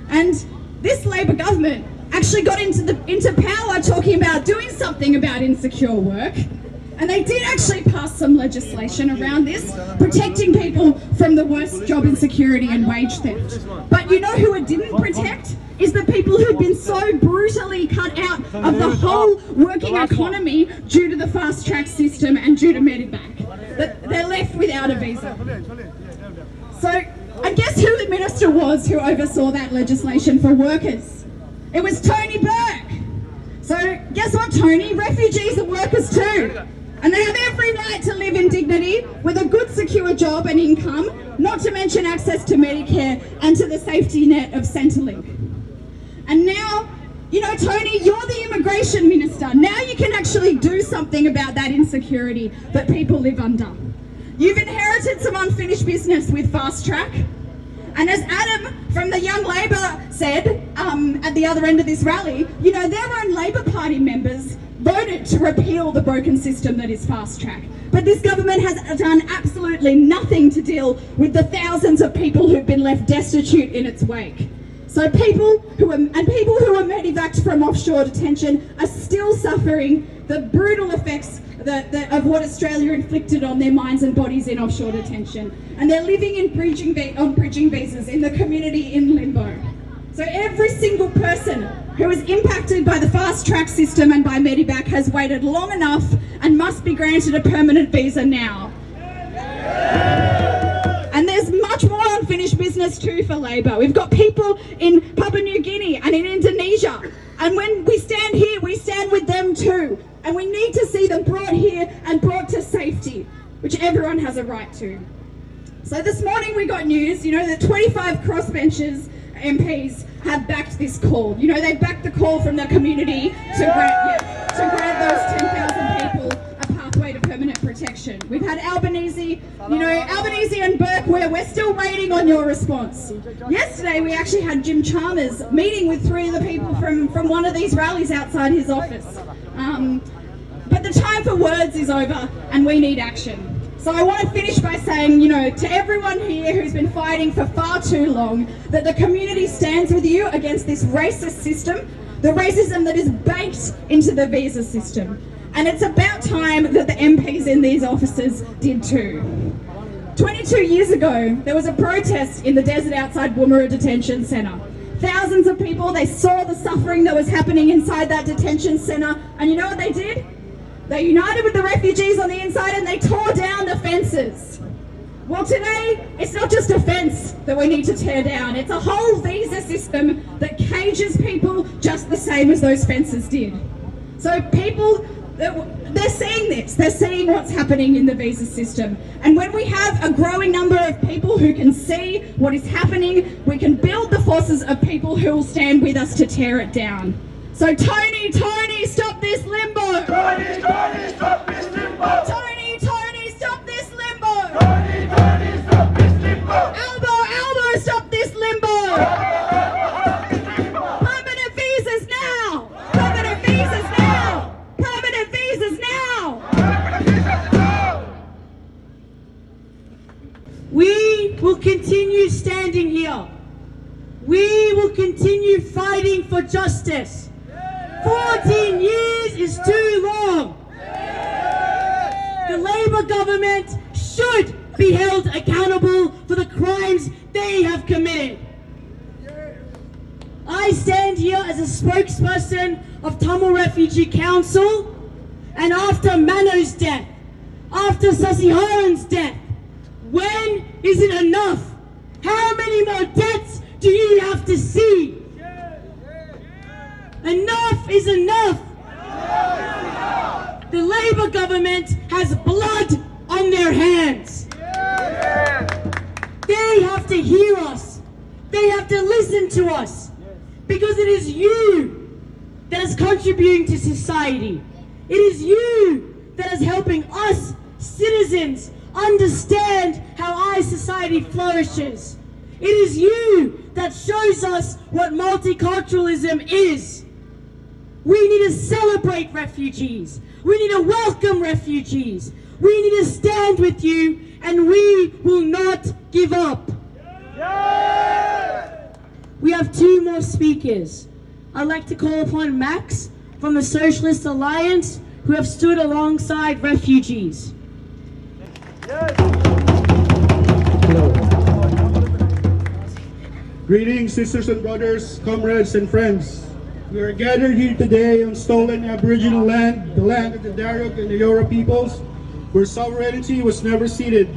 And this Labor government actually got into power talking about doing something about insecure work. And they did actually pass some legislation around this, protecting people from the worst job insecurity and wage theft. But you know who it didn't protect? Is the people who've been so brutally cut out of the whole working economy due to the fast track system and due to Medibank. That they're left without a visa. So, and guess who the minister was who oversaw that legislation for workers? It was Tony Burke. So, guess what, Tony? Refugees are workers too. And they have every right to live in dignity with a good secure job and income, not to mention access to Medicare and to the safety net of Centrelink. And now, you know, Tony, you're the immigration minister. Now you can actually do something about that insecurity that people live under. You've inherited some unfinished business with Fast Track. And as Adam from the Young Labor said at the other end of this rally, you know, their own Labor Party members voted to repeal the broken system that is Fast Track. But this government has done absolutely nothing to deal with the thousands of people who've been left destitute in its wake. So people who are medevaced from offshore detention are still suffering the brutal effects of what Australia inflicted on their minds and bodies in offshore detention. And they're living in on bridging visas in the community in limbo. So every single person who is impacted by the fast track system and by Medibank has waited long enough and must be granted a permanent visa now. And there's much more unfinished business too for Labor. We've got people in Papua New Guinea and in Indonesia. And when we stand here, we stand with them too. And we need to see them brought here and brought to safety, which everyone has a right to. So this morning we got news, you know, that 25 crossbenchers MPs have backed this call. You know, they backed the call from the community to grant those 10,000 people a pathway to permanent protection. We've had Albanese, you know, Albanese and Burke, we're still waiting on your response. Yesterday we actually had Jim Chalmers meeting with 3 of the people from one of these rallies outside his office. But the time for words is over and we need action. So I want to finish by saying, you know, to everyone here who's been fighting for far too long, that the community stands with you against this racist system, the racism that is baked into the visa system. And it's about time that the MPs in these offices did too. 22 years ago, there was a protest in the desert outside Woomera Detention Centre. Thousands of people, they saw the suffering that was happening inside that detention centre, and you know what they did? They united with the refugees on the inside and they tore down the fences. Well, today, it's not just a fence that we need to tear down. It's a whole visa system that cages people just the same as those fences did. So people, they're seeing this. They're seeing what's happening in the visa system. And when we have a growing number of people who can see what is happening, we can build the forces of people who will stand with us to tear it down. So Tony, stop this limbo!
Tony, stop this limbo!
Tony, stop this limbo!
Tony, stop this limbo!
Albo, stop this limbo! Permanent visas now! Permanent visas now! Permanent visas now!
We will continue standing here. We will continue fighting for justice. 14 years is too long. The Labor government should be held accountable for the crimes they have committed. I stand here as a spokesperson of Tamil Refugee Council, and after Mano's death, after Sasikaran's death, when is it enough? How many more deaths do you have to see? Enough is enough. The Labor government has blood on their hands. They have to hear us. They have to listen to us. Because it is you that is contributing to society. It is you that is helping us, citizens, understand how our society flourishes. It is you that shows us what multiculturalism is. We need to celebrate refugees. We need to welcome refugees. We need to stand with you, and we will not give up. We have two more speakers. I'd like to call upon Max from the Socialist Alliance, who have stood alongside refugees.
Greetings, sisters and brothers, comrades and friends. We are gathered here today on stolen Aboriginal land, the land of the Darug and the Eora peoples, where sovereignty was never ceded.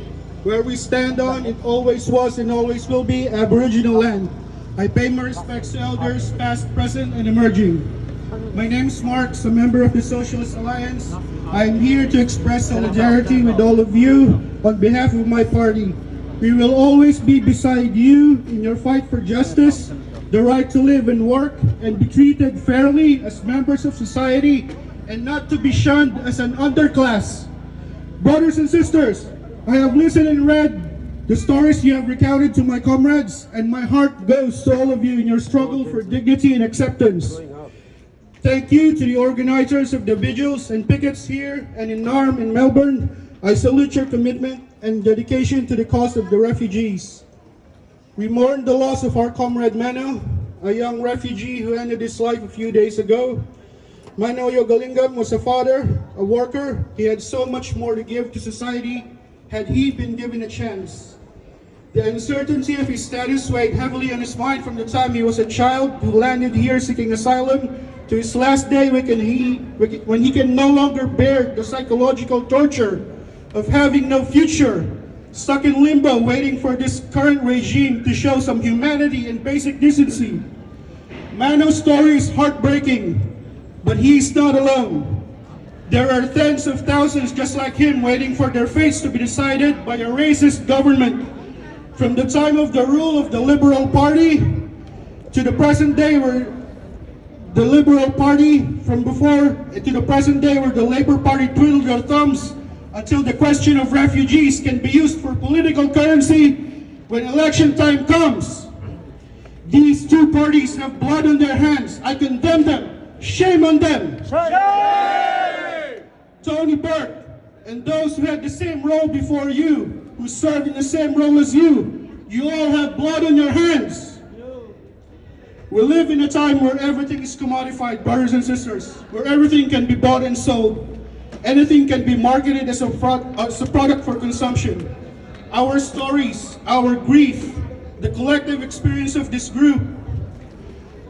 Where we stand on, it always was and always will be Aboriginal land. I pay my respects to elders, past, present, and emerging. My name is Mark, a member of the Socialist Alliance. I am here to express solidarity with all of you on behalf of my party. We will always be beside you in your fight for justice, the right to live and work, and be treated fairly as members of society, and not to be shunned as an underclass. Brothers and sisters, I have listened and read the stories you have recounted to my comrades, and my heart goes to all of you in your struggle for dignity and acceptance. Thank you to the organizers of the vigils and pickets here and in Narm in Melbourne. I salute your commitment and dedication to the cause of the refugees. We mourn the loss of our comrade Mano, a young refugee who ended his life a few days ago. Mano Yogalingam was a father, a worker. He had so much more to give to society had he been given a chance. The uncertainty of his status weighed heavily on his mind from the time he was a child who landed here seeking asylum to his last day when he can no longer bear the psychological torture of having no future, stuck in limbo waiting for this current regime to show some humanity and basic decency. Mano's story is heartbreaking, but he's not alone. There are tens of thousands just like him waiting for their fates to be decided by a racist government. From the time of the rule of the Liberal Party to the present day where the Liberal Party from before to the present day where the Labour Party twiddled their thumbs until the question of refugees can be used for political currency when election time comes. These two parties have blood on their hands. I condemn them. Shame on them. Shame! Tony Burke and those who had the same role before you, who served in the same role as you all have blood on your hands. We live in a time where everything is commodified, brothers and sisters, where everything can be bought and sold. Anything can be marketed as a product for consumption. Our stories, our grief, the collective experience of this group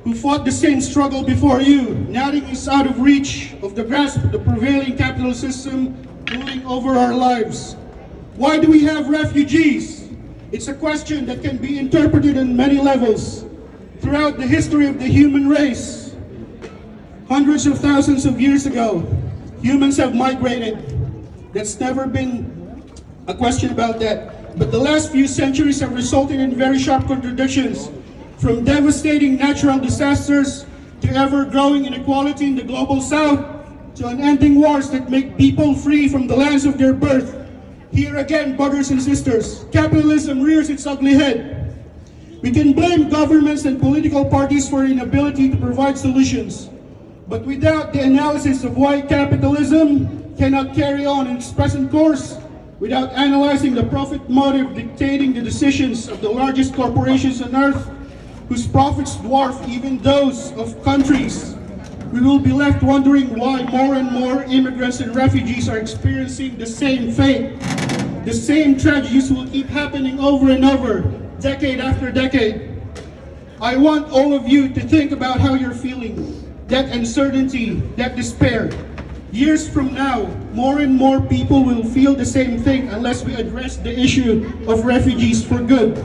who fought the same struggle before you, nothing is out of reach of the grasp of the prevailing capital system ruling over our lives. Why do we have refugees? It's a question that can be interpreted on many levels. Throughout the history of the human race, hundreds of thousands of years ago, humans have migrated. That's never been a question about that. But the last few centuries have resulted in very sharp contradictions, from devastating natural disasters to ever-growing inequality in the global south to unending wars that make people free from the lands of their birth. Here again, brothers and sisters, capitalism rears its ugly head. We can blame governments and political parties for inability to provide solutions. But without the analysis of why capitalism cannot carry on in its present course, without analyzing the profit motive dictating the decisions of the largest corporations on earth, whose profits dwarf even those of countries, we will be left wondering why more and more immigrants and refugees are experiencing the same fate. The same tragedies will keep happening over and over, decade after decade. I want all of you to think about how you're feeling. That uncertainty, that despair. Years from now, more and more people will feel the same thing unless we address the issue of refugees for good.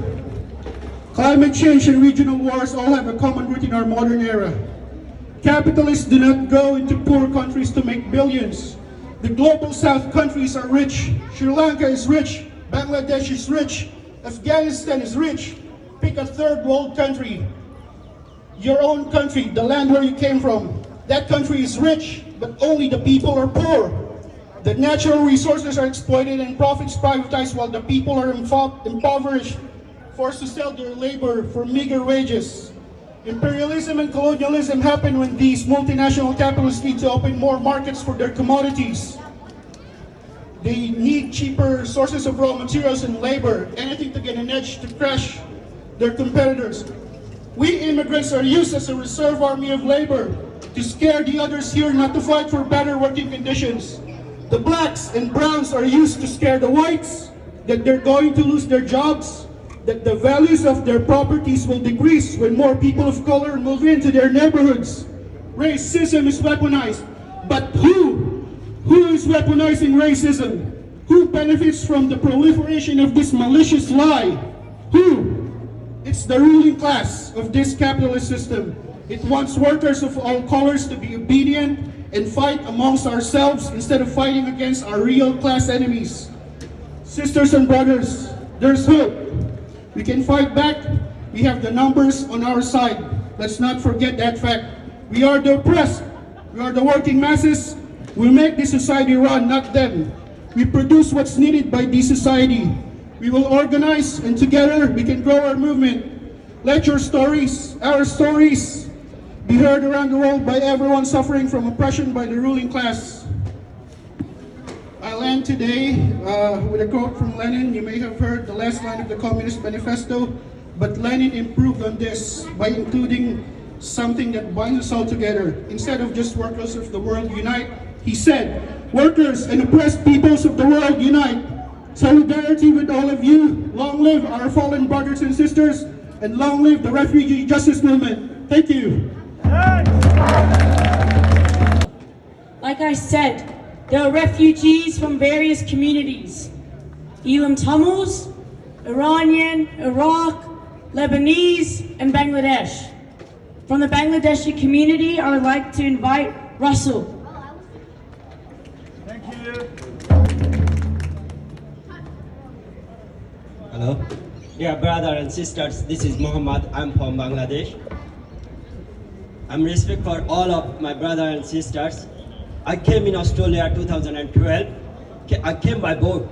Climate change and regional wars all have a common root in our modern era. Capitalists do not go into poor countries to make billions. The global south countries are rich. Sri Lanka is rich. Bangladesh is rich. Afghanistan is rich. Pick a third world country. Your own country, the land where you came from. That country is rich, but only the people are poor. The natural resources are exploited and profits privatized while the people are impoverished, forced to sell their labor for meager wages. Imperialism and colonialism happen when these multinational capitalists need to open more markets for their commodities. They need cheaper sources of raw materials and labor, anything to get an edge to crush their competitors. We immigrants are used as a reserve army of labor to scare the others here not to fight for better working conditions. The blacks and browns are used to scare the whites that they're going to lose their jobs, that the values of their properties will decrease when more people of color move into their neighborhoods. Racism is weaponized. But who? Who is weaponizing racism? Who benefits from the proliferation of this malicious lie? Who? It's the ruling class of this capitalist system. It wants workers of all colors to be obedient and fight amongst ourselves instead of fighting against our real class enemies. Sisters and brothers, there's hope. We can fight back. We have the numbers on our side. Let's not forget that fact. We are the oppressed. We are the working masses. We make this society run, not them. We produce what's needed by this society. We will organize, and together we can grow our movement. Let your stories, our stories, be heard around the world by everyone suffering from oppression by the ruling class. I land today with a quote from Lenin. You may have heard the last line of the Communist Manifesto, but Lenin improved on this by including something that binds us all together. Instead of just workers of the world unite, he said, workers and oppressed peoples of the world unite. Solidarity with all of you. Long live our fallen brothers and sisters, and long live the refugee justice movement. Thank you.
Like I said, there are refugees from various communities. Elam Tamils, Iranian, Iraq, Lebanese, and Bangladesh. From the Bangladeshi community, I would like to invite Russell.
Thank you. Hello. Yeah, brother and sisters, this is Muhammad. I'm from Bangladesh. I'm respect for all of my brother and sisters. I came in Australia 2012. I came by boat.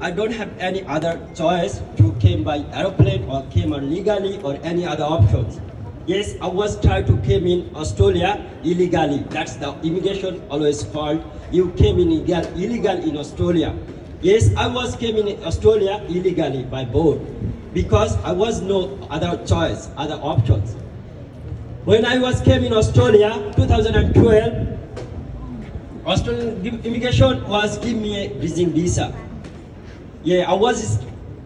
I don't have any other choice to came by aeroplane or came legally or any other options. Yes, I was trying to came in Australia illegally. That's the immigration always called. You came in illegal in Australia. Yes, I was came in Australia illegally by boat because I was no other choice, other options. When I was came in Australia 2012, Australian immigration was give me a bridging visa. Yeah, I was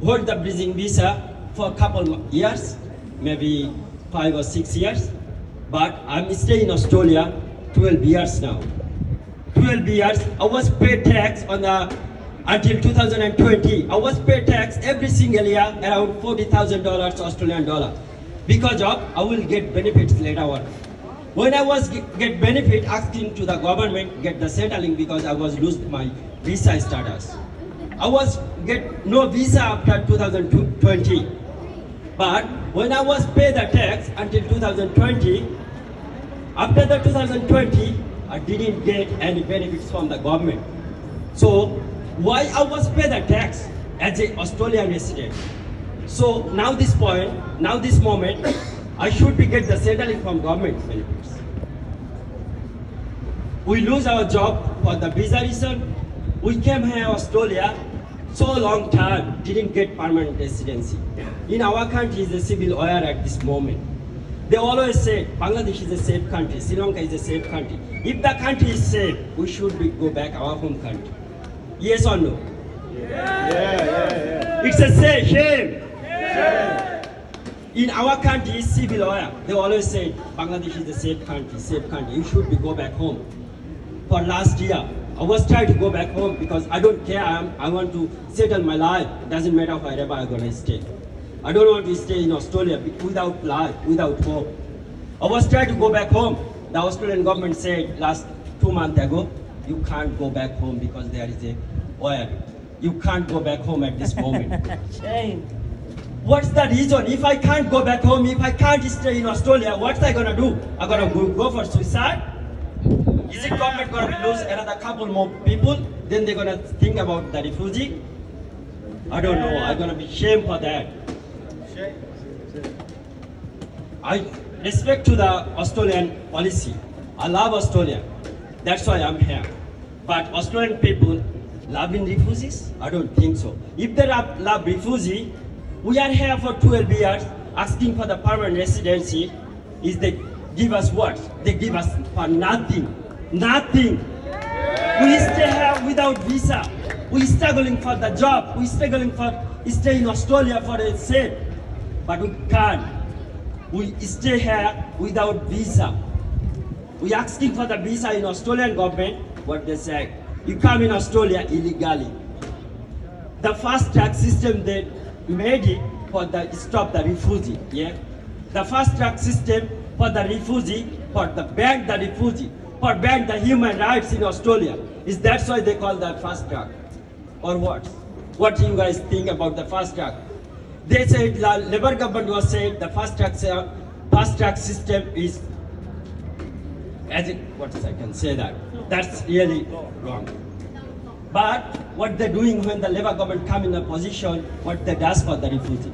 hold the bridging visa for a couple of years, maybe 5 or 6 years. But I'm staying in Australia 12 years now. 12 years, I was paid tax on the until 2020. I was paid tax every single year around $40,000 Australian dollar. Because of I will get benefits later on. When I was get benefit asking to the government get the settling because I was lose my visa status. I was get no visa after 2020. But when I was pay the tax until 2020, after the 2020, I didn't get any benefits from the government. So why I was pay the tax as an Australian resident? So now this point, now this moment, I should be get the settling from government benefits. We lose our job for the visa reason. We came here Australia so long time, didn't get permanent residency. In our country is a civil war at this moment. They always say Bangladesh is a safe country, Sri Lanka is a safe country. If the country is safe, we should go back our home country. Yes or no? Yeah. It's a shame. In our country, civil war, they always say Bangladesh is a safe country. You should go back home. For last year, I was trying to go back home because I don't care. I want to settle my life. It doesn't matter wherever I'm gonna stay. I don't want to stay in Australia without life, without hope. I was trying to go back home. The Australian government said last 2 months ago, you can't go back home because there is a war. You can't go back home at this moment.
Shame.
What's the reason? If I can't go back home, if I can't stay in Australia, what's I gonna do? I'm gonna go for suicide? Is it government gonna lose another couple more people? Then they're gonna think about the refugee? I don't know. I'm gonna be shamed for that. respect to the Australian policy. I love Australia. That's why I'm here. But Australian people loving refugees? I don't think so. If they love refugees, we are here for 12 years asking for the permanent residency. Is they give us what? They give us for nothing. Nothing. We stay here without visa. We struggling for the job. We struggling for stay in Australia for a safe. But we can't. We stay here without visa. We asking for the visa in Australian government. What they say? You come in Australia illegally. The fast track system they made it for the stop the refugee. Yeah. The fast track system for the refugee, for the ban the refugee, for ban the human rights in Australia. Is that's why they call that fast track? Or what? What do you guys think about the fast track? They said the Labour government was saying the fast track system is as it what I can say that. That's really wrong. But what they're doing when the Labour government come in a position, what they does for the refugee.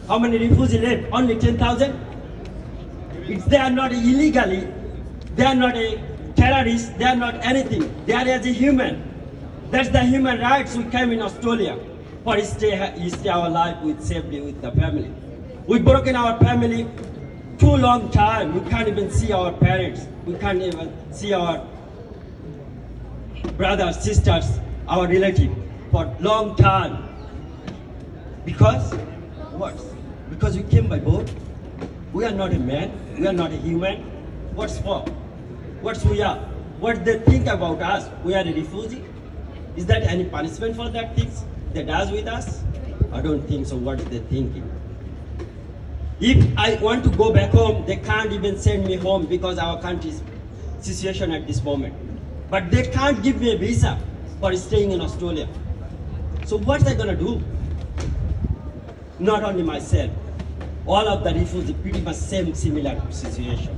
How many refugees live? Only 10,000? They are not illegally, they are not a terrorist, they are not anything. They are as a human. That's the human rights we came in Australia for stay our life with safety with the family. We've broken our family too long time. We can't even see our parents. We can't even see our brothers, sisters, our relatives for long time. Because what? Because we came by boat. We are not a man. We are not a human. What's for? What's we are? What they think about us? We are a refugee. Is that any punishment for that things they does with us? I don't think so. What they thinking? If I want to go back home, they can't even send me home because our country's situation at this moment. But they can't give me a visa for staying in Australia. So what are they gonna do? Not only myself, all of the refugees pretty much same similar situation.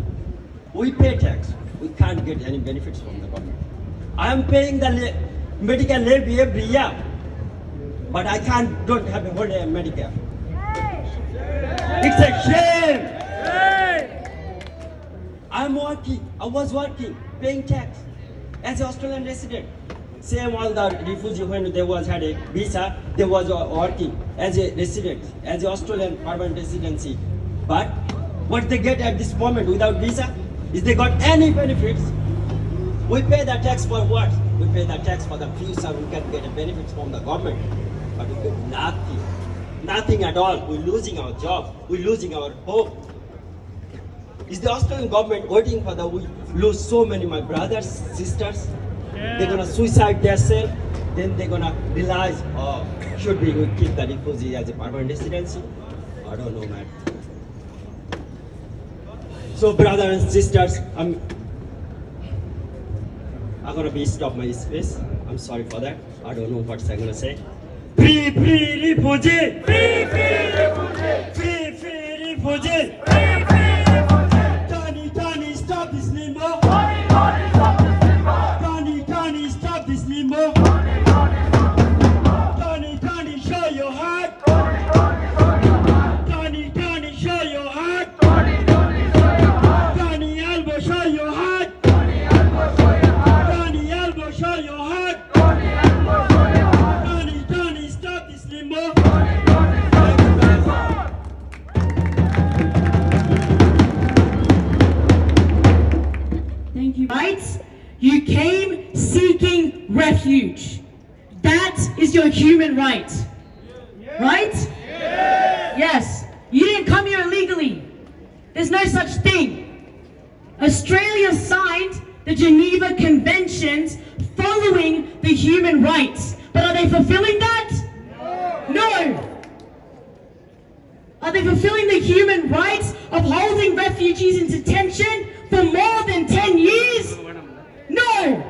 We pay tax. We can't get any benefits from the government. I am paying the medical levy every year, but I don't have a holiday Medicare. It's a shame. I'm working. I was working, paying tax as an Australian resident. Same all the refugees when they had a visa, they was working as a resident, as an Australian permanent residency. But what they get at this moment without visa, is they got any benefits. We pay the tax for what? We pay the tax for the future. We can get benefits from the government, but we get nothing. Nothing at all. We're losing our job. We're losing our hope. Is the Australian government waiting for the we lose so many my brothers, sisters? Yeah. They're gonna suicide themselves. Then they're gonna realize, oh, should we keep the refugee as a permanent residency? I don't know, man. So, brothers and sisters, I'm gonna be stop my space. I'm sorry for that. I don't know what I'm gonna say. Free refugee! Free refugee! Free refugee! Tony, stop this limbo! Tony, stop this limbo! Tony, stop this limbo! Tony, show your heart! Tony, show your heart! Tony, elbow, show your heart! Tony, elbow, show your heart! Tony, stop this limbo!
Thank you. Rights. You came seeking refuge. That is your human right. Right? Yes. You didn't come here illegally. There's no such thing. Australia signed the Geneva Conventions following the human rights. But are they fulfilling that? No. Are they fulfilling the human rights of holding refugees in detention for more than 10 years? No.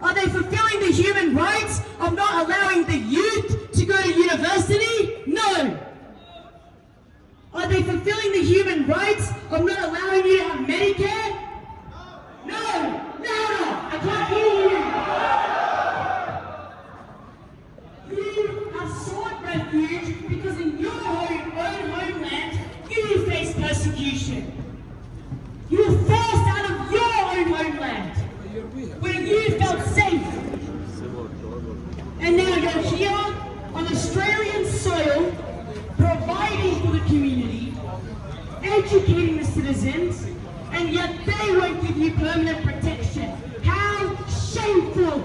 Are they fulfilling the human rights of not allowing the youth to go to university? No. Are they fulfilling the human rights of not allowing you to have Medicare? No. Louder. I can't hear you. You have sought refuge because in your own homeland you face felt safe. And now you're here on Australian soil, providing for the community, educating the citizens, and yet they won't give you permanent protection. How shameful!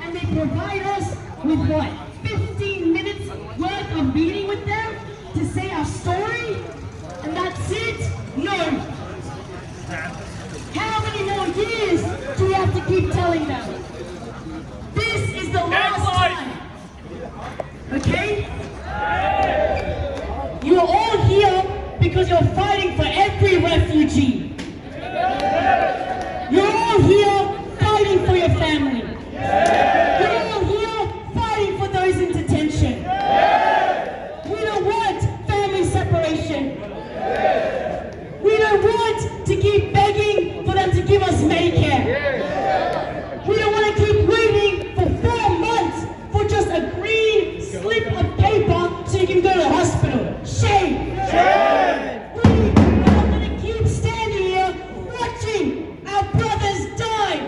And they provide us with what? 15 minutes worth of meeting with them to say our story? And that's it? No. How many more years do we have to keep telling them? This is the last time. Okay? You are all here because you're fighting for every refugee. You're all here fighting for your family. You're all here fighting for those in detention. We don't want family separation. We don't want to keep begging for them to give us Medicare. We don't want to keep waiting for 4 months for just a green slip of paper so you can go to the hospital. Shame! We are going to keep standing here watching our brothers die,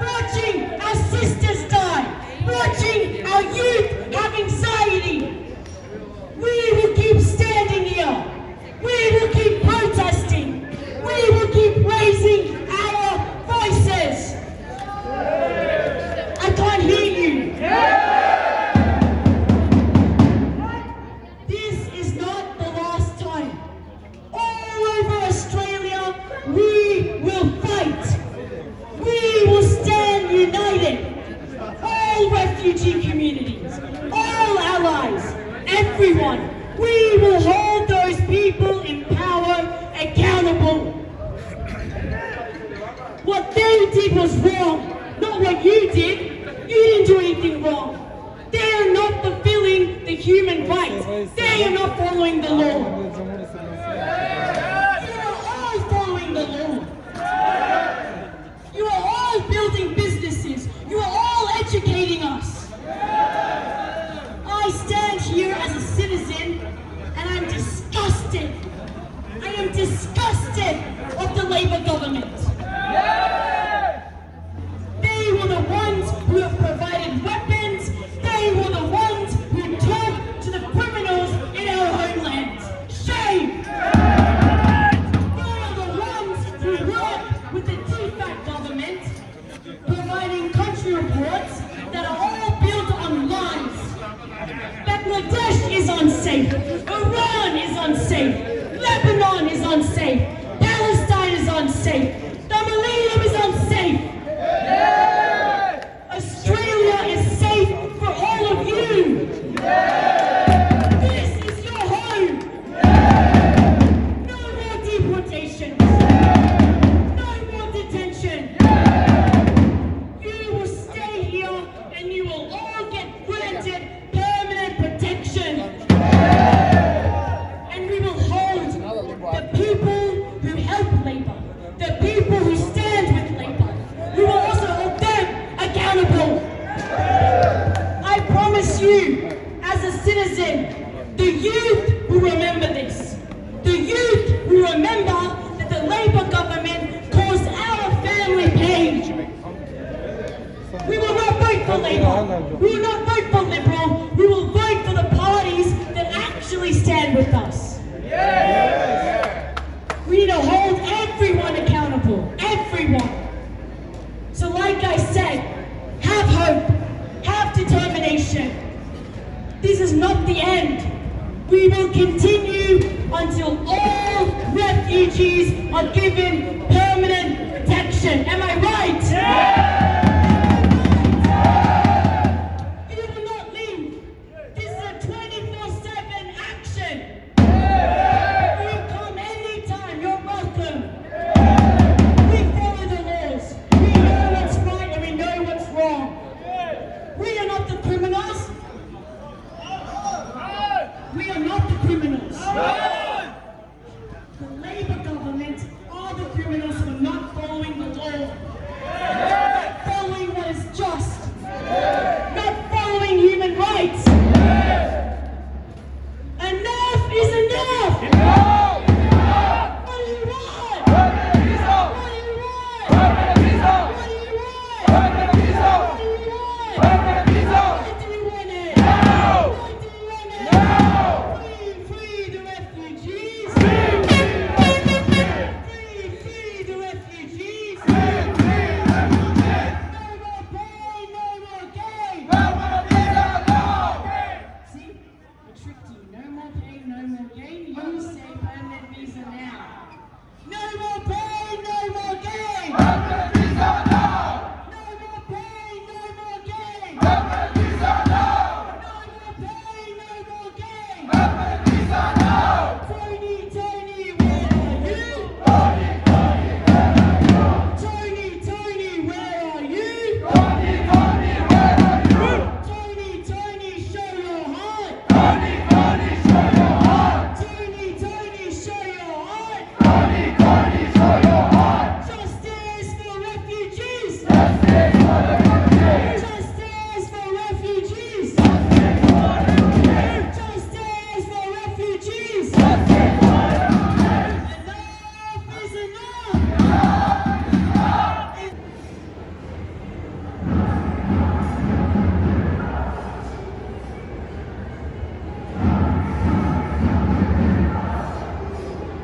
watching our sisters die, watching our youth have anxiety. We will keep standing here. We will keep protesting. We will keep raising our voices. I can't hear you. This is not the last time. All over Australia, we will fight. We will stand united. All refugee communities, all allies, everyone. We will hold those people in power accountable. What they did was wrong, not what you did. You didn't do anything wrong. They are not fulfilling the human rights. They are not following the law. You are all following the law. You are all building businesses. You are all educating us. I stand here as a citizen and I'm disgusted. I am disgusted of the Labour government. They were the ones who have provided weapons. They were the ones who talked to the criminals in our homelands. Shame! They are the ones who work with the de-facto government, providing country reports that are all built on lies. Bangladesh is unsafe. Iran is unsafe. Lebanon is unsafe. Palestine is unsafe. The Milad is unsafe. Australia is safe for all of you. This is your home. No more deportations. No more detention. You will stay here and you will all get granted permanent protection. And we will hold the people who help Labour, the people who stand with Labour. We will also hold them accountable. I promise you, as a citizen, the youth will remember this. The youth will remember that the Labour government caused our family pain. We will not vote for Labour. We will not vote for Liberal. We will vote for the parties that actually stand with us. We need to hold everyone accountable. Everyone. So like I said, have hope. Have determination. This is not the end. We will continue until all refugees are given